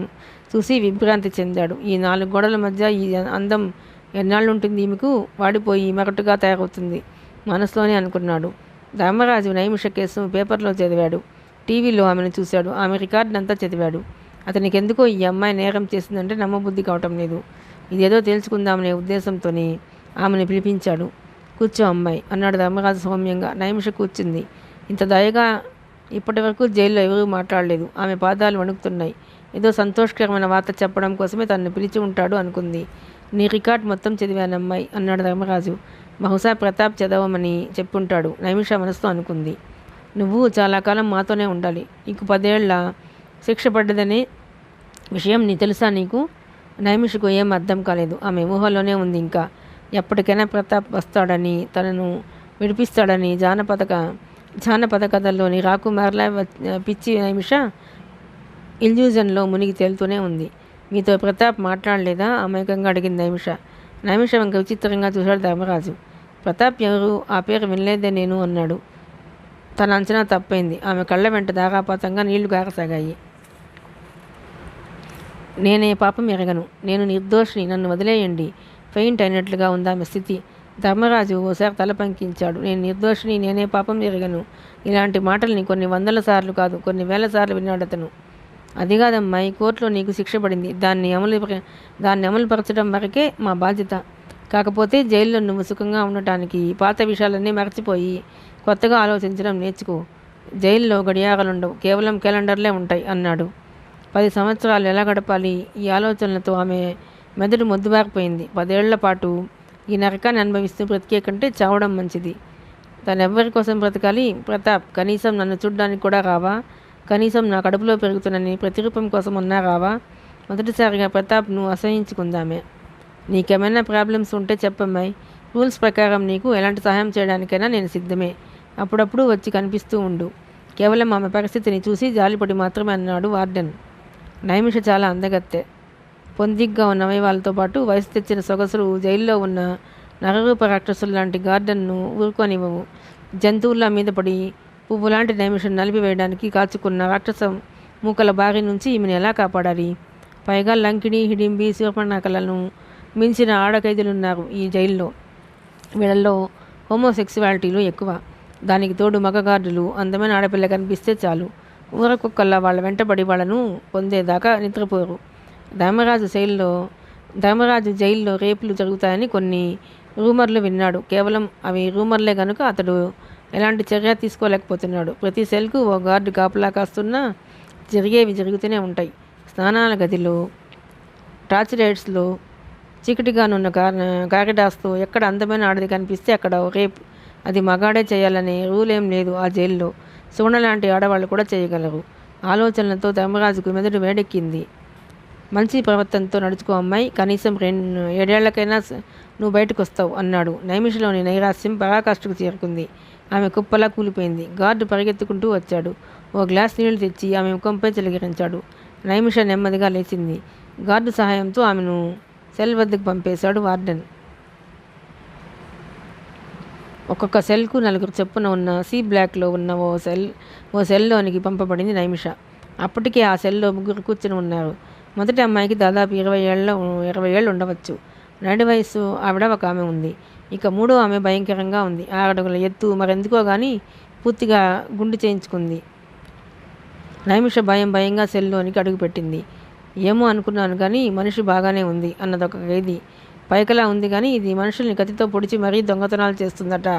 చూసి విభ్రాంతి చెందాడు. ఈ 4 గోడల మధ్య ఈ అందం ఎన్నాళ్ళుంటుంది? ఈమెకు వాడిపోయి మరటుగా తయారవుతుంది మనసులోనే అనుకున్నాడు. ధర్మరాజు నైమిష కేసు పేపర్లో చదివాడు. టీవీలో ఆమెను చూశాడు. ఆమె రికార్డునంతా చదివాడు. అతనికి ఎందుకో ఈ అమ్మాయి నేరం చేసిందంటే నమ్మబుద్ధి కావటం లేదు. ఇదేదో తెలుసుకుందామనే ఉద్దేశంతోనే ఆమెను పిలిపించాడు. కూర్చో అమ్మాయి అన్నాడు ధర్మరాజు సౌమ్యంగా. నైమిష కూర్చుంది. ఇంత దయగా ఇప్పటి వరకు జైల్లో ఎవరూ మాట్లాడలేదు. ఆమె పాదాలు వణుకుతున్నాయి. ఏదో సంతోషకరమైన వార్త చెప్పడం కోసమే తనను పిలిచి ఉంటాడు అనుకుంది. నీ రికార్డ్ మొత్తం చదివానమ్మాయి అన్నాడు ధర్మరాజు. బహుశా ప్రతాప్ చదవమని చెప్పుంటాడు నైమిష మనసుతో అనుకుంది. నువ్వు చాలా కాలం మాతోనే ఉండాలి. నీకు 10 ఏళ్ల శిక్ష పడ్డదనే విషయం తెలుసా నీకు? నైమిషకు ఏం అర్థం కాలేదు. ఆమె ఊహలోనే ఉంది. ఇంకా ఎప్పటికైనా ప్రతాప్ వస్తాడని, తనను విడిపిస్తాడని జానపద కథల్లోని రాకుమార్లా పిచ్చి నైమిష ఇల్యూజన్లో మునిగి తేలుతూనే ఉంది. మీతో ప్రతాప్ మాట్లాడలేదా? అమాయకంగా అడిగింది నైమిష. నైమిష వంక విచిత్రంగా చూశాడు ధర్మరాజు. ప్రతాప్ ఎవరు? ఆ పేరు వినలేదే నేను అన్నాడు. తన అంచనా తప్పైంది. ఆమె కళ్ళ వెంట ధారాపాతంగా నీళ్లు కారసాగాయి. నేనే పాపం ఎరగను. నేను నిర్దోషిని. నన్ను వదిలేయండి. ఫెయింట్ అయినట్లుగా ఉంది ఆమె స్థితి. ధర్మరాజు ఓసారి తల పంకించాడు. నేను నిర్దోషిని, నేనే పాపం ఎరగను. ఇలాంటి మాటల్ని కొన్ని 100 సార్లు కాదు, కొన్ని 1000 సార్లు విన్నాడు అతను. అది కాదమ్మాయి, కోర్టులో నీకు శిక్ష పడింది. దాన్ని అమలుపరచడం వరకే మా బాధ్యత. కాకపోతే జైల్లో నువ్వు సుఖంగా ఉండటానికి పాత విషయాలన్నీ మర్చిపోయి కొత్తగా ఆలోచించడం నేర్చుకో. జైల్లో గడియారాలుండవు, కేవలం క్యాలెండర్లే ఉంటాయి అన్నాడు. 10 సంవత్సరాలు ఎలా గడపాలి? ఈ ఆలోచనలతో ఆమె మెదడు మొద్దుబారిపోయింది. 10 ఏళ్ల పాటు ఈ నరకాన్ని అనుభవిస్తూ బ్రతికే కంటే చావడం మంచిది. తనెవ్వరి కోసం బ్రతకాలి? ప్రతాప్, కనీసం నన్ను చూడ్డానికి కూడా రావా? కనీసం నా కడుపులో పెరుగుతున్నని ప్రతిరూపం కోసం ఉన్నా రావా? మొదటిసారిగా ప్రతాప్ను అసహించుకుందామే. నీకేమైనా ప్రాబ్లమ్స్ ఉంటే చెప్పమ్మాయి. రూల్స్ ప్రకారం నీకు ఎలాంటి సహాయం చేయడానికైనా నేను సిద్ధమే. అప్పుడప్పుడు వచ్చి కనిపిస్తూ ఉండు. కేవలం ఆమె పరిస్థితిని చూసి జాలిపడి మాత్రమే అన్నాడు వార్డెన్. నైమిష చాలా అందగత్తె. పొందిగ్గా ఉన్న అవయవాలతో పాటు వయసు తెచ్చిన సొగసులు జైల్లో ఉన్న నరరూప రాక్షసులు లాంటి గార్డెన్ను ఊరుకోనివ్వవు. జంతువుల మీద పడి పువ్వులాంటి నైమిషను నలిపివేయడానికి కాచుకున్న రాక్షస మూకల బారి నుంచి ఈమెను ఎలా కాపాడాలి? పైగా లంకిణి, హిడింబి, శూర్పణఖలను మించిన ఆడఖైదీలున్నారు ఈ జైల్లో. వీళ్ళల్లో హోమోసెక్సువాలిటీలు ఎక్కువ. దానికి తోడు మగ గార్డులు అందమైన ఆడపిల్ల కనిపిస్తే చాలు ఊరకుక్కల్లా వాళ్ళ వెంటబడి వాళ్ళను పొందేదాకా నిద్రపోరు. ధర్మరాజు జైల్లో రేపులు జరుగుతాయని కొన్ని రూమర్లు విన్నాడు. కేవలం అవి రూమర్లే కనుక అతడు ఎలాంటి చర్య తీసుకోలేకపోతున్నాడు. ప్రతి సెల్కు ఓ గార్డు కాపలా కాస్తున్నా జరిగేవి జరుగుతూనే ఉంటాయి. స్నానాల గదిలో, టార్చ్ లైట్స్లో, చీకటిగానున్న కారిడార్స్తో ఎక్కడ అందమైన ఆడది కనిపిస్తే అక్కడ రేపు. అది మగాడే చేయాలనే రూల్ ఏం లేదు ఆ జైల్లో. సువర్ణ లాంటి ఆడవాళ్ళు కూడా చేయగలరు. ఆలోచనలతో ధర్మరాజుకు మెదడు వేడెక్కింది. మంచి ప్రవర్తనతో నడుచుకో అమ్మాయి. కనీసం 7 ఏళ్లకైనా నువ్వు బయటకు వస్తావు అన్నాడు. నైమిషలోని నైరాస్యం పరాకాష్ఠకు చేరుకుంది. ఆమె కుప్పలా కూలిపోయింది. గార్డు పరిగెత్తుకుంటూ వచ్చాడు. ఓ గ్లాస్ నీళ్లు తెచ్చి ఆమె ముఖంపై చిలకరించాడు. నైమిష నెమ్మదిగా లేచింది. గార్డు సహాయంతో ఆమెను సెల్ వద్దకు పంపేశాడు వార్డెన్. ఒక్కొక్క సెల్కు 4 చొప్పున ఉన్న సి బ్లాక్లో ఉన్న ఓ సెల్లోనికి పంపబడింది నైమిష. అప్పటికే ఆ సెల్లో 3 కూర్చుని ఉన్నారు. మొదటి అమ్మాయికి దాదాపు 20 ఏళ్ళు ఉండవచ్చు. నడి వయసు ఆవిడ ఒక ఆమె ఉంది. ఇక 3వ ఆమె భయంకరంగా ఉంది. 6 అడుగుల ఎత్తు. మరెందుకో కానీ పూర్తిగా గుండు చేయించుకుంది. నైమిష భయంగా సెల్లోనికి అడుగుపెట్టింది. ఏమో అనుకున్నాను కానీ మనిషి బాగానే ఉంది అన్నదొక ఖైదీ. పైకలా ఉంది కానీ ఇది మనుషుల్ని కత్తితో పొడిచి మరీ దొంగతనాలు చేస్తుందట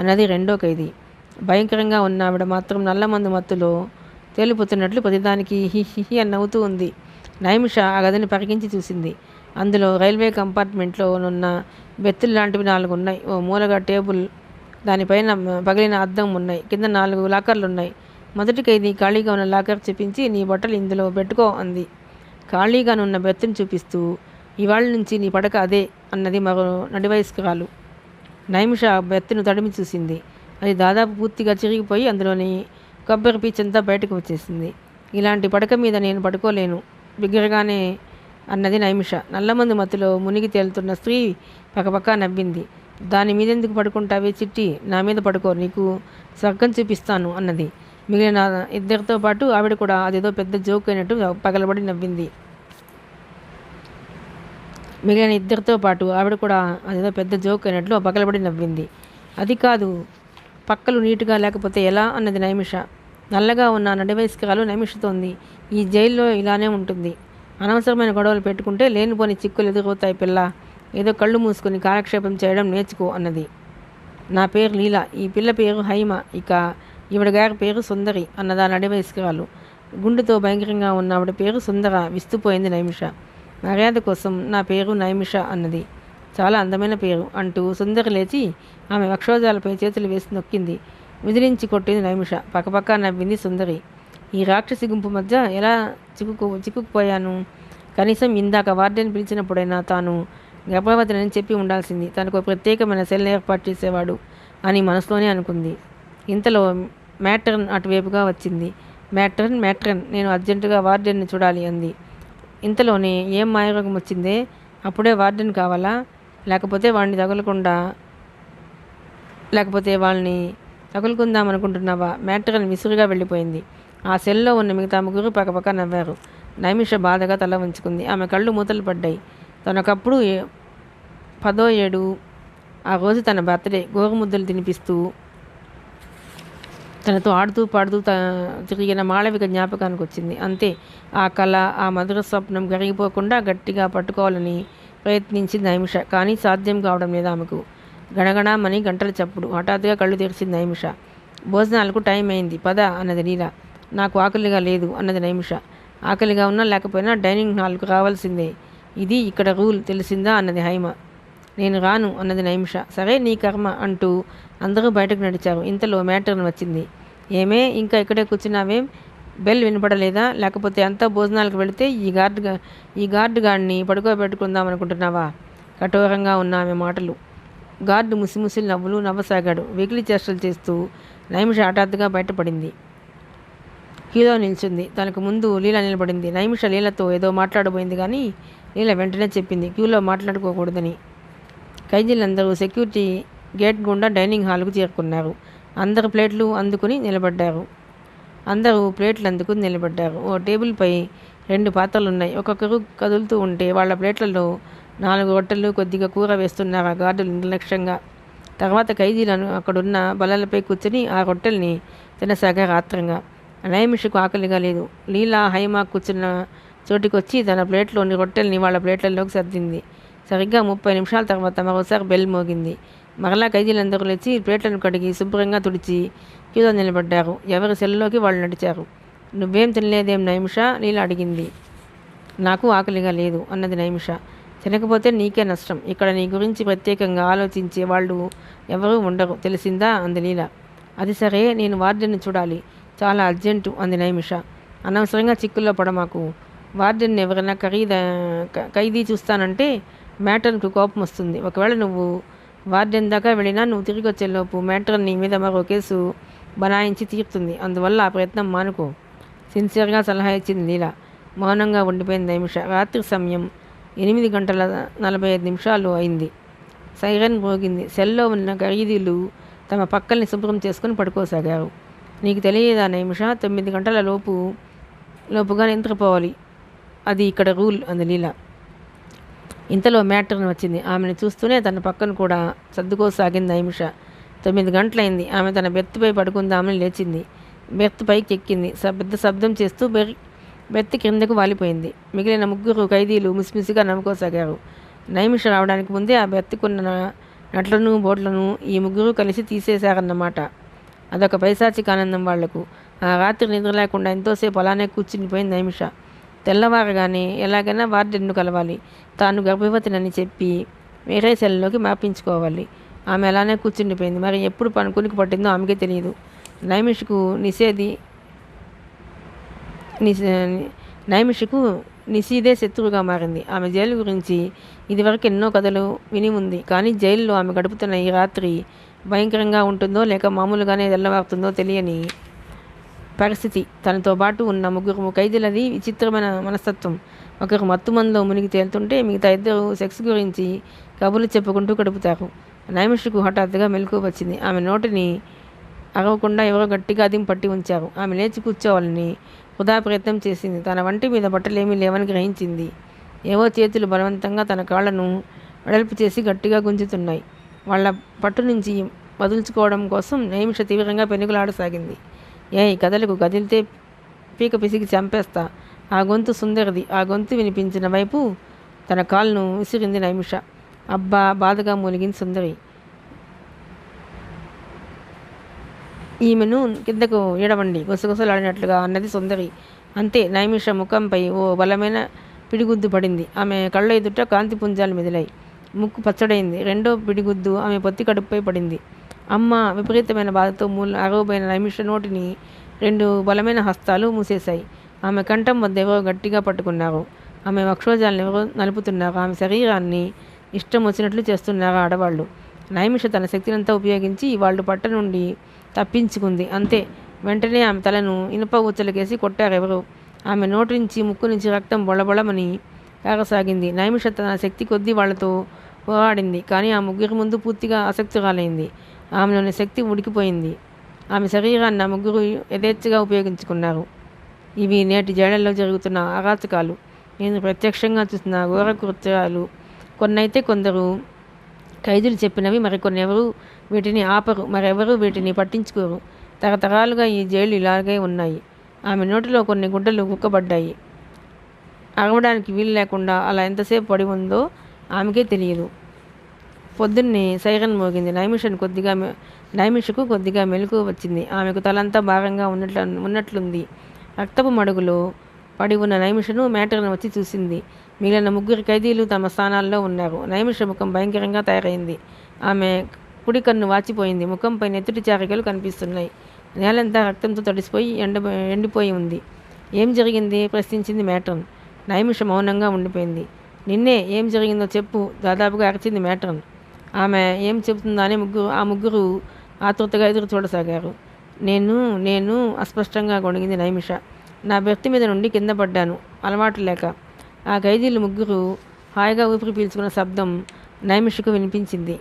అన్నది 2వ ఖైదీ. భయంకరంగా ఉన్న ఆవిడ మాత్రం నల్లమందు మత్తులో తేలిపోతున్నట్లు ప్రతిదానికి హిహి అని నవ్వుతూ ఉంది. నైమిష ఆ గదిని పరికించి చూసింది. అందులో రైల్వే కంపార్ట్మెంట్లో ఉన్న బెత్తులు లాంటివి 4 ఉన్నాయి. ఓ మూలగా టేబుల్, దానిపైన పగిలిన అద్దం ఉన్నాయి. కింద 4 లాకర్లు ఉన్నాయి. మొదటి ఖైదీ ఖాళీగా ఉన్న లాకర్ చూపించి నీ బట్టలు ఇందులో పెట్టుకో అంది. ఖాళీగానున్న బెత్తుని చూపిస్తూ ఇవాళ నుంచి నీ పడక అదే అన్నది మరో నడివయస్కురాలు. నైమిష ఆ బెత్తును తడిమి చూసింది. అది దాదాపు పూర్తిగా చిరిగిపోయి అందులోని కొబ్బరి పీచంతా బయటకు వచ్చేసింది. ఇలాంటి పడక మీద నేను పడుకోలేను బిగ్గరగానే అన్నది నైమిష. నల్లమందు మత్తులో మునిగి తేలుతున్న స్త్రీ పక్కపక్క నవ్వింది. దాని మీదెందుకు పడుకుంటావే చిట్టి, నా మీద పడుకో, నీకు స్వర్గం చూపిస్తాను అన్నది. మిగిలిన ఇద్దరితో పాటు ఆవిడ కూడా అదేదో పెద్ద జోక్ అయినట్టు పగలబడి నవ్వింది. మిగిలిన ఇద్దరితో పాటు ఆవిడ కూడా అదేదో పెద్ద జోక్ అయినట్లు పగలబడి నవ్వింది. అది కాదు, పక్కలు నీటుగా లేకపోతే ఎలా అన్నది నైమిష. నల్లగా ఉన్న నడివయస్కరాలు నైమిషతోంది. ఈ జైల్లో ఇలానే ఉంటుంది. అనవసరమైన గొడవలు పెట్టుకుంటే లేనిపోని చిక్కులు ఎదురవుతాయి పిల్ల. ఏదో కళ్ళు మూసుకొని కాలక్షేపం చేయడం నేర్చుకో అన్నది. నా పేరు లీల, ఈ పిల్ల పేరు హైమ, ఇక ఈవిడ గారి పేరు సుందరి అన్నదా నడివయస్కరాలు. గుండెతో భయంకరంగా ఉన్న ఆవిడ పేరు సుందర. విస్తుపోయింది నైమిష. మర్యాద కోసం నా పేరు నైమిష అన్నది. చాలా అందమైన పేరు అంటూ సుందరి లేచి ఆమె వక్షోజాలపై చేతులు వేసి నొక్కింది. విదిలించి కొట్టింది నైమిష. పక్కపక్క నవ్వింది సుందరి. ఈ రాక్షసి గుంపు మధ్య ఎలా చిక్కుకుపోయాను? కనీసం ఇందాక వార్డెన్ పిలిచినప్పుడైనా తాను గర్భవతిని చెప్పి ఉండాల్సింది. తనకు ప్రత్యేకమైన సెల్ ఏర్పాటు చేసేవాడు అని మనసులోనే అనుకుంది. ఇంతలో మ్యాట్రన్ అటువైపుగా వచ్చింది. మ్యాట్రన్, నేను అర్జెంటుగా వార్డెన్ని చూడాలి అంది. ఇంతలోనే ఏం మాయరోగం వచ్చిందే? అప్పుడే వార్డెన్ కావాలా? లేకపోతే వాళ్ళని తగులుకుందామనుకుంటున్నావా? మ్యాట్రన్ విసురుగా వెళ్ళిపోయింది. ఆ సెల్లో ఉన్న మిగతా ముగ్గురు పక్కపక్క నవ్వారు. నైమిష బాధగా తల వంచుకుంది. ఆమె కళ్ళు మూతలు పడ్డాయి. తనకప్పుడు 10వ ఏడు. ఆ రోజు తన బర్త్డే. గోరుముద్దలు తినిపిస్తూ తనతో ఆడుతూ పాడుతూ తిరిగిన మాళవిక జ్ఞాపకానికి వచ్చింది. అంతే. ఆ కళ, ఆ మధుర స్వప్నం కరిగిపోకుండా గట్టిగా పట్టుకోవాలని ప్రయత్నించింది నైమిష. కానీ సాధ్యం కావడం లేదు ఆమెకు. గణగణమని గంటల చప్పుడు. హఠాత్తుగా కళ్ళు తెరిచింది నైమిష. భోజనాలకు టైం అయింది, పద అన్నది లీల. నాకు ఆకలిగా లేదు అన్నది నైమిష. ఆకలిగా ఉన్నా లేకపోయినా డైనింగ్ హాల్కు రావాల్సిందే, ఇది ఇక్కడ రూల్, తెలిసిందా అన్నది హైమ. నేను రాను అన్నది నైమిష. సరే నీ కర్మ అంటూ అందరూ బయటకు నడిచారు. ఇంతలో మ్యాట్రన్ వచ్చింది. ఏమే, ఇంకా ఇక్కడే కూర్చున్నావేం? బెల్ వినపడలేదా? లేకపోతే అంతా భోజనాలకు వెళితే ఈ గార్డు గాడిని పడుకోబెట్టుకుందాం అనుకుంటున్నావా? కఠోరంగా ఉన్న ఆమె మాటలు. గార్డు ముసిముసి నవ్వులు నవ్వసాగాడు. వెకిలి చేష్టలు చేస్తూ నైమిష హఠాత్తుగా బయటపడింది. క్యూలో నిల్చుంది. తనకు ముందు లీల నిలబడింది. నైమిష లీలతో ఏదో మాట్లాడబోయింది కానీ లీల వెంటనే చెప్పింది క్యూలో మాట్లాడుకోకూడదని. ఖైదీలందరూ సెక్యూరిటీ గేట్ గుండా డైనింగ్ హాల్కు చేరుకున్నారు. అందరూ ప్లేట్లు అందుకుని నిలబడ్డారు. ఓ టేబుల్పై 2 పాత్రలున్నాయి. ఒక్కొక్కరు కదులుతూ ఉంటే వాళ్ళ ప్లేట్లలో 4 రొట్టెలు, కొద్దిగా కూర వేస్తున్నారు ఆ గార్డులు నిర్లక్ష్యంగా. తర్వాత ఖైదీలను అక్కడున్న బల్లలపై కూర్చొని ఆ రొట్టెల్ని తినసాగారు ఆత్రంగా. నైమిషకు ఆకలిగా లేదు. లీలా హైమ కూర్చున్న చోటికొచ్చి తన ప్లేట్లోని రొట్టెల్ని వాళ్ళ ప్లేట్లలోకి సర్దింది. సరిగ్గా 30 నిమిషాల తర్వాత మరోసారి బెల్ మోగింది. మరలా ఖైదీలందరూ లేచి ప్లేట్లను కడిగి శుభ్రంగా తుడిచి క్యూలో నిలబడ్డారు. ఎవరి సెల్లోకి వాళ్ళు నడిచారు. నువ్వేం తినలేదేం నైమిష? లీల అడిగింది. నాకు ఆకలిగా లేదు అన్నది నైమిష. తినకపోతే నీకే నష్టం. ఇక్కడ నీ గురించి ప్రత్యేకంగా ఆలోచించే వాళ్ళు ఎవరూ ఉండరు, తెలిసిందా అంది లీల. అది సరే, నేను వార్డెన్ని చూడాలి, చాలా అర్జెంటు అంది నైమిష. అనవసరంగా చిక్కుల్లో పడమాకు. వార్డెన్ ఎవరైనా ఖైదీ చూస్తానంటే మ్యాట్రన్కు కోపం వస్తుంది. ఒకవేళ నువ్వు వార్డెన్ దాకా వెళ్ళినా నువ్వు తిరిగి వచ్చేలోపు మ్యాట్రన్ నీ మీద మరో కేసు బనాయించి తీరుతుంది. అందువల్ల ఆ ప్రయత్నం మానుకో, సిన్సియర్గా సలహా ఇచ్చింది లీల. మౌనంగా ఉండిపోయింది నైమిష. రాత్రి సమయం 8:45 అయింది. సైరన్ మోగింది. సెల్లో ఉన్న ఖైదీలు తమ పక్కల్ని శుభ్రం చేసుకుని పడుకోసాగారు. నీకు తెలియదా నైమిష, 9 గంటల లోపుగా నిద్రపోవాలి, అది ఇక్కడ రూల్ అంది లీల. ఇంతలో మ్యాట్రన్ వచ్చింది. ఆమెను చూస్తూనే తన పక్కన కూడా సర్దుకోసాగింది నైమిష. 9 గంటలైంది. ఆమె తన బెర్త్పై పడుకుందామని లేచింది. బెర్త్ పైకి ఎక్కింది. పెద్ద శబ్దం చేస్తూ బెర్త్ కిందకు వాలిపోయింది. మిగిలిన 3 ఖైదీలు ముసిముసిగా నవ్వుకోసాగారు. నైమిష రావడానికి ముందే ఆ బెర్త్కున్న నట్లను బోట్లను ఈ 3 కలిసి తీసేశారన్నమాట. అదొక పైశాచిక ఆనందం వాళ్లకు. ఆ రాత్రి నిద్ర లేకుండా ఎంతోసేపు అలానే కూర్చునిపోయింది నైమిష. తెల్లవారగానే ఎలాగైనా వార్డెన్ను కలవాలి, తాను గర్భవతినని చెప్పి వేరే సెల్లోకి మార్పించుకోవాలి. ఆమె అలానే కూర్చుండిపోయింది. మరి ఎప్పుడు కునికి పట్టిందో ఆమెకే తెలియదు. నైమిషకు నిశీదే శత్రువుగా మారింది. ఆమె జైలు గురించి ఇదివరకు ఎన్నో కథలు విని ఉంది. కానీ జైల్లో ఆమె గడుపుతున్న ఈ రాత్రి భయంకరంగా ఉంటుందో లేక మామూలుగానే తెల్లవారుతుందో తెలియని పరిస్థితి. తనతో పాటు ఉన్న 3 ఖైదీలది విచిత్రమైన మనస్తత్వం. ఒకరు మత్తుమందులో మునిగి తేలుతుంటే మిగతా 2 సెక్స్ గురించి కబుర్లు చెప్పుకుంటూ గడుపుతారు. నైమిషకు హఠాత్తుగా మెలకువ వచ్చింది. ఆమె నోటిని అరవకుండా ఎవరో గట్టిగా అదిం పట్టి ఉంచారు. ఆమె లేచి కూర్చోవాలని వృధా ప్రయత్నం చేసింది. తన వంటి మీద బట్టలేమీ లేవని గ్రహించింది. ఏవో చేతులు బలవంతంగా తన కాళ్లను వెడల్పు చేసి గట్టిగా గుంజుతున్నాయి. వాళ్ళ పట్టు నుంచి వదుల్చుకోవడం కోసం నైమిష తీవ్రంగా పెనుగులాడసాగింది. ఏయ్ కదలకు, కదిలితే పీక పిసికి చంపేస్తా. ఆ గొంతు సుందరిది. ఆ గొంతు వినిపించిన వైపు తన కాలును విసిరింది నైమిష. అబ్బా, బాధగా మూలిగింది సుందరి. ఈమెను కిందకు ఏడవండి, గుసగుసలాడినట్లుగా అన్నది సుందరి. అంతే, నైమిష ముఖంపై ఓ బలమైన పిడిగుద్దు పడింది. ఆమె కళ్ళ ఎదుట కాంతి పుంజాలు మెదిలాయి. ముక్కు పచ్చడైంది. రెండో పిడిగుద్దు ఆమె పొత్తి కడుపుపై పడింది. అమ్మ! విపరీతమైన బాధతో అరవబోయిన నైమిష నోటిని రెండు బలమైన హస్తాలు మూసేశాయి. ఆమె కంఠం వద్ద ఎవరో గట్టిగా పట్టుకున్నారు. ఆమె వక్షోజాలను ఎవరో నలుపుతున్నారు. ఆమె శరీరాన్ని ఇష్టం వచ్చినట్లు చేస్తున్నారు ఆడవాళ్ళు. నైమిష తన శక్తినంతా ఉపయోగించి వాళ్ళు పట్ట నుండి తప్పించుకుంది. అంతే, వెంటనే ఆమె తలను ఇనుప ఊచలకేసి కొట్టారెవరో. ఆమె నోటి నుంచి, ముక్కు నుంచి రక్తం బొళబొళమని కాగసాగింది. నైమిష తన శక్తి కొద్దీ వాళ్లతో పోరాడింది. కానీ ఆ ముగ్గురి ముందు పూర్తిగా ఆసక్తురాలైంది. ఆమెలోని శక్తి ఉడికిపోయింది. ఆమె శరీరాన్ని ఆ ముగ్గురు యథేచ్ఛగా ఉపయోగించుకున్నారు. ఇవి నేటి జైళ్లలో జరుగుతున్న అరాచకాలు. నేను ప్రత్యక్షంగా చూసిన ఘోర కృత్యాలు. కొన్నైతే కొందరు ఖైదీలు చెప్పినవి, మరికొన్ని ఎవరు వీటిని ఆపరు, మరెవరూ వీటిని పట్టించుకోరు. తరతరాలుగా ఈ జైళ్ళు ఇలాగే ఉన్నాయి. ఆమె నోటిలో కొన్ని గుడ్డలు కుక్కబడ్డాయి. అరవడానికి వీలు లేకుండా అలా ఎంతసేపు పడి ఉందో ఆమెకే తెలియదు. పొద్దున్నే సైరన్ మోగింది. నైమిషకు కొద్దిగా మెలకువ వచ్చింది. ఆమెకు తలంతా భారంగా ఉన్నట్లుంది. రక్తపు మడుగులో పడి ఉన్న నైమిషను మేటర్ను వచ్చి చూసింది. మిగిలిన ముగ్గురు ఖైదీలు తమ స్థానాల్లో ఉన్నారు. నైమిష ముఖం భయంకరంగా తయారైంది. ఆమె కుడి కన్ను వాచిపోయింది. ముఖంపై నెత్తుటి చారికలు కనిపిస్తున్నాయి. నేలంతా రక్తంతో తడిసిపోయి ఎండిపోయి ఉంది. ఏం జరిగింది? ప్రశ్నించింది మేటర్న్. నైమిష మౌనంగా ఉండిపోయింది. నిన్నే, ఏం జరిగిందో చెప్పు, దాదాపుగా అరిచింది మేటర్న్. ఆమె ఏం చెబుతుందా అని ఆ ముగ్గురు ఆతృతగా ఎదురు చూడసాగారు. నేను అస్పష్టంగా గొణిగింది నైమిష. నా బెర్త్ మీద నుండి కింద పడ్డాను, అలవాటు లేక. ఆ ఖైదీలు ముగ్గురు హాయిగా ఊపిరి పీల్చుకున్న శబ్దం నైమిషకు వినిపించింది.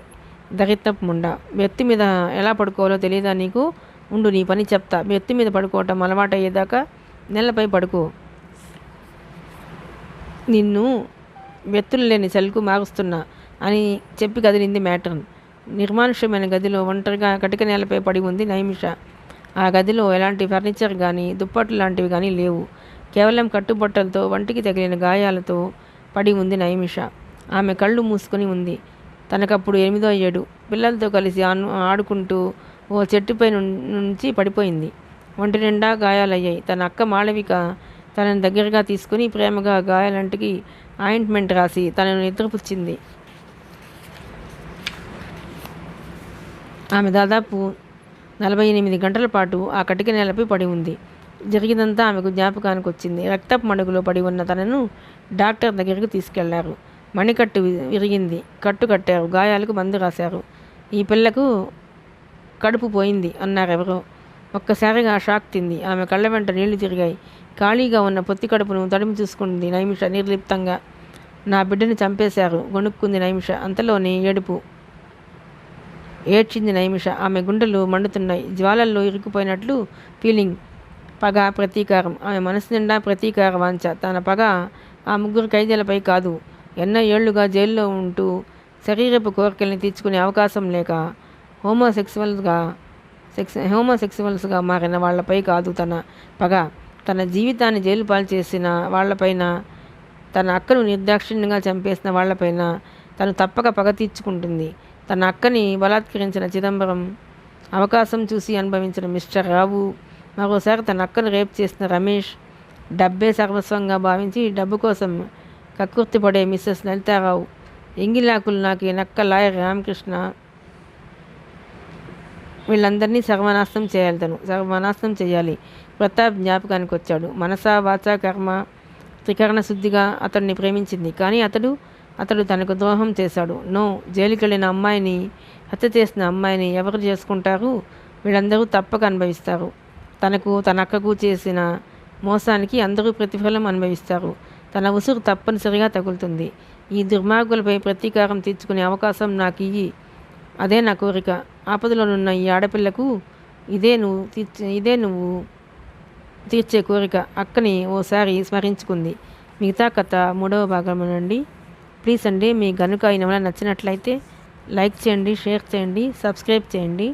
దరిద్రపు ముండ, బెర్త్ మీద ఎలా పడుకోవాలో తెలియదా నీకు? ఉండు, నీ పని చెప్తా. బెర్త్ మీద పడుకోవటం అలవాటు అయ్యేదాకా నెలపై పడుకో. నిన్ను బెత్తులు లేని చలుకు మారుస్తున్నా అని చెప్పి కదిలింది మేటర్న్. నిర్మానుష్యమైన గదిలో ఒంటరిగా కటిక నేలపై పడి ఉంది నైమిష. ఆ గదిలో ఎలాంటి ఫర్నిచర్ కానీ, దుప్పట్లు లాంటివి కానీ లేవు. కేవలం కట్టుబట్టలతో, వంటికి తగిలిన గాయాలతో పడి ఉంది నైమిష. ఆమె కళ్ళు మూసుకొని ఉంది. తనకప్పుడు 8వ ఏడు. పిల్లలతో కలిసి ఆడుకుంటూ ఓ చెట్టుపై నుంచి పడిపోయింది. ఒంటి నిండా గాయాలయ్యాయి. తన అక్క మాళవిక తనను దగ్గరగా తీసుకుని ప్రేమగా గాయాలంటికి ఆయింట్మెంట్ రాసి తనను నిద్రపుచ్చింది. ఆమె దాదాపు 48 గంటల పాటు ఆ కటిక నేలపై పడి ఉంది. జరిగినంతా ఆమెకు జ్ఞాపకానికి వచ్చింది. రక్తపు మడుగులో పడి ఉన్న తనను డాక్టర్ దగ్గరికి తీసుకెళ్లారు. మణికట్టు విరిగింది. కట్టు కట్టారు. గాయాలకు మందు రాశారు. ఈ పిల్లకు కడుపు పోయింది అన్నారెవరో. ఒక్కసారిగా షాక్ తింది. ఆమె కళ్ళ వెంట నీళ్లు తిరిగాయి. ఖాళీగా ఉన్న పొత్తి కడుపును తడిమి చూసుకుంది నైమిష నిర్లిప్తంగా. నా బిడ్డని చంపేశారు, గొణుక్కుంది నైమిష. అంతలోనే ఏడ్చింది నైమిష. ఆమె గుండెలు మండుతున్నాయి. జ్వాలల్లో ఇరుక్కుపోయినట్లు ఫీలింగ్. పగ, ప్రతీకారం. ఆమె మనసు నిండా ప్రతీకార వాంఛ. తన పగ ఆ ముగ్గురు ఖైదీలపై కాదు, ఎన్నో ఏళ్లుగా జైల్లో ఉంటూ శరీరపు కోరికల్ని తీర్చుకునే అవకాశం లేక హోమోసెక్సువల్స్గా మారిన వాళ్లపై కాదు తన పగ. తన జీవితాన్ని జైలు పాలు చేసిన వాళ్లపైన, తన అక్కను నిర్దాక్షిణ్యంగా చంపేసిన వాళ్లపైన తను తప్పక పగ తీర్చుకుంటుంది. తన అక్కని బలాత్కరించిన చిదంబరం, అవకాశం చూసి అనుభవించిన మిస్టర్ రావు, మరోసారి తన అక్కను రేప్ చేసిన రమేష్, డబ్బే సర్వస్వంగా భావించి డబ్బు కోసం కక్కుర్తిపడే మిస్సెస్ లలితారావు, ఎంగిలాకులు నాకి నక్క లాయర్ రామకృష్ణ, వీళ్ళందరినీ సర్వనాశనం చేయాలి. ప్రతాప్ జ్ఞాపకానికి వచ్చాడు. మనసా, వాచా, కర్మ త్రికరణ శుద్ధిగా అతడిని ప్రేమించింది. కానీ అతడు తనకు ద్రోహం చేశాడు. జైలుకి వెళ్ళిన అమ్మాయిని, హత్య చేసిన అమ్మాయిని ఎవరు చేసుకుంటారు? వీళ్ళందరూ తప్పక అనుభవిస్తారు. తనకు, తన అక్కకు చేసిన మోసానికి అందరూ ప్రతిఫలం అనుభవిస్తారు. తన ఉసురు తప్పనిసరిగా తగులుతుంది. ఈ దుర్మార్గులపై ప్రతీకారం తీర్చుకునే అవకాశం నాకు ఇయ్యి. అదే నా కోరిక. ఆపదలోనున్న ఈ ఆడపిల్లకు ఇదే నువ్వు తీర్చే కోరిక అక్కని ఓసారి స్మరించుకుంది. మిగతా కథ 3వ భాగమేనండి. ప్లీజ్ అండి, మీకు గనుక ఈ నవల నచ్చినట్లయితే లైక్ చేయండి, షేర్ చేయండి, సబ్స్క్రైబ్ చేయండి.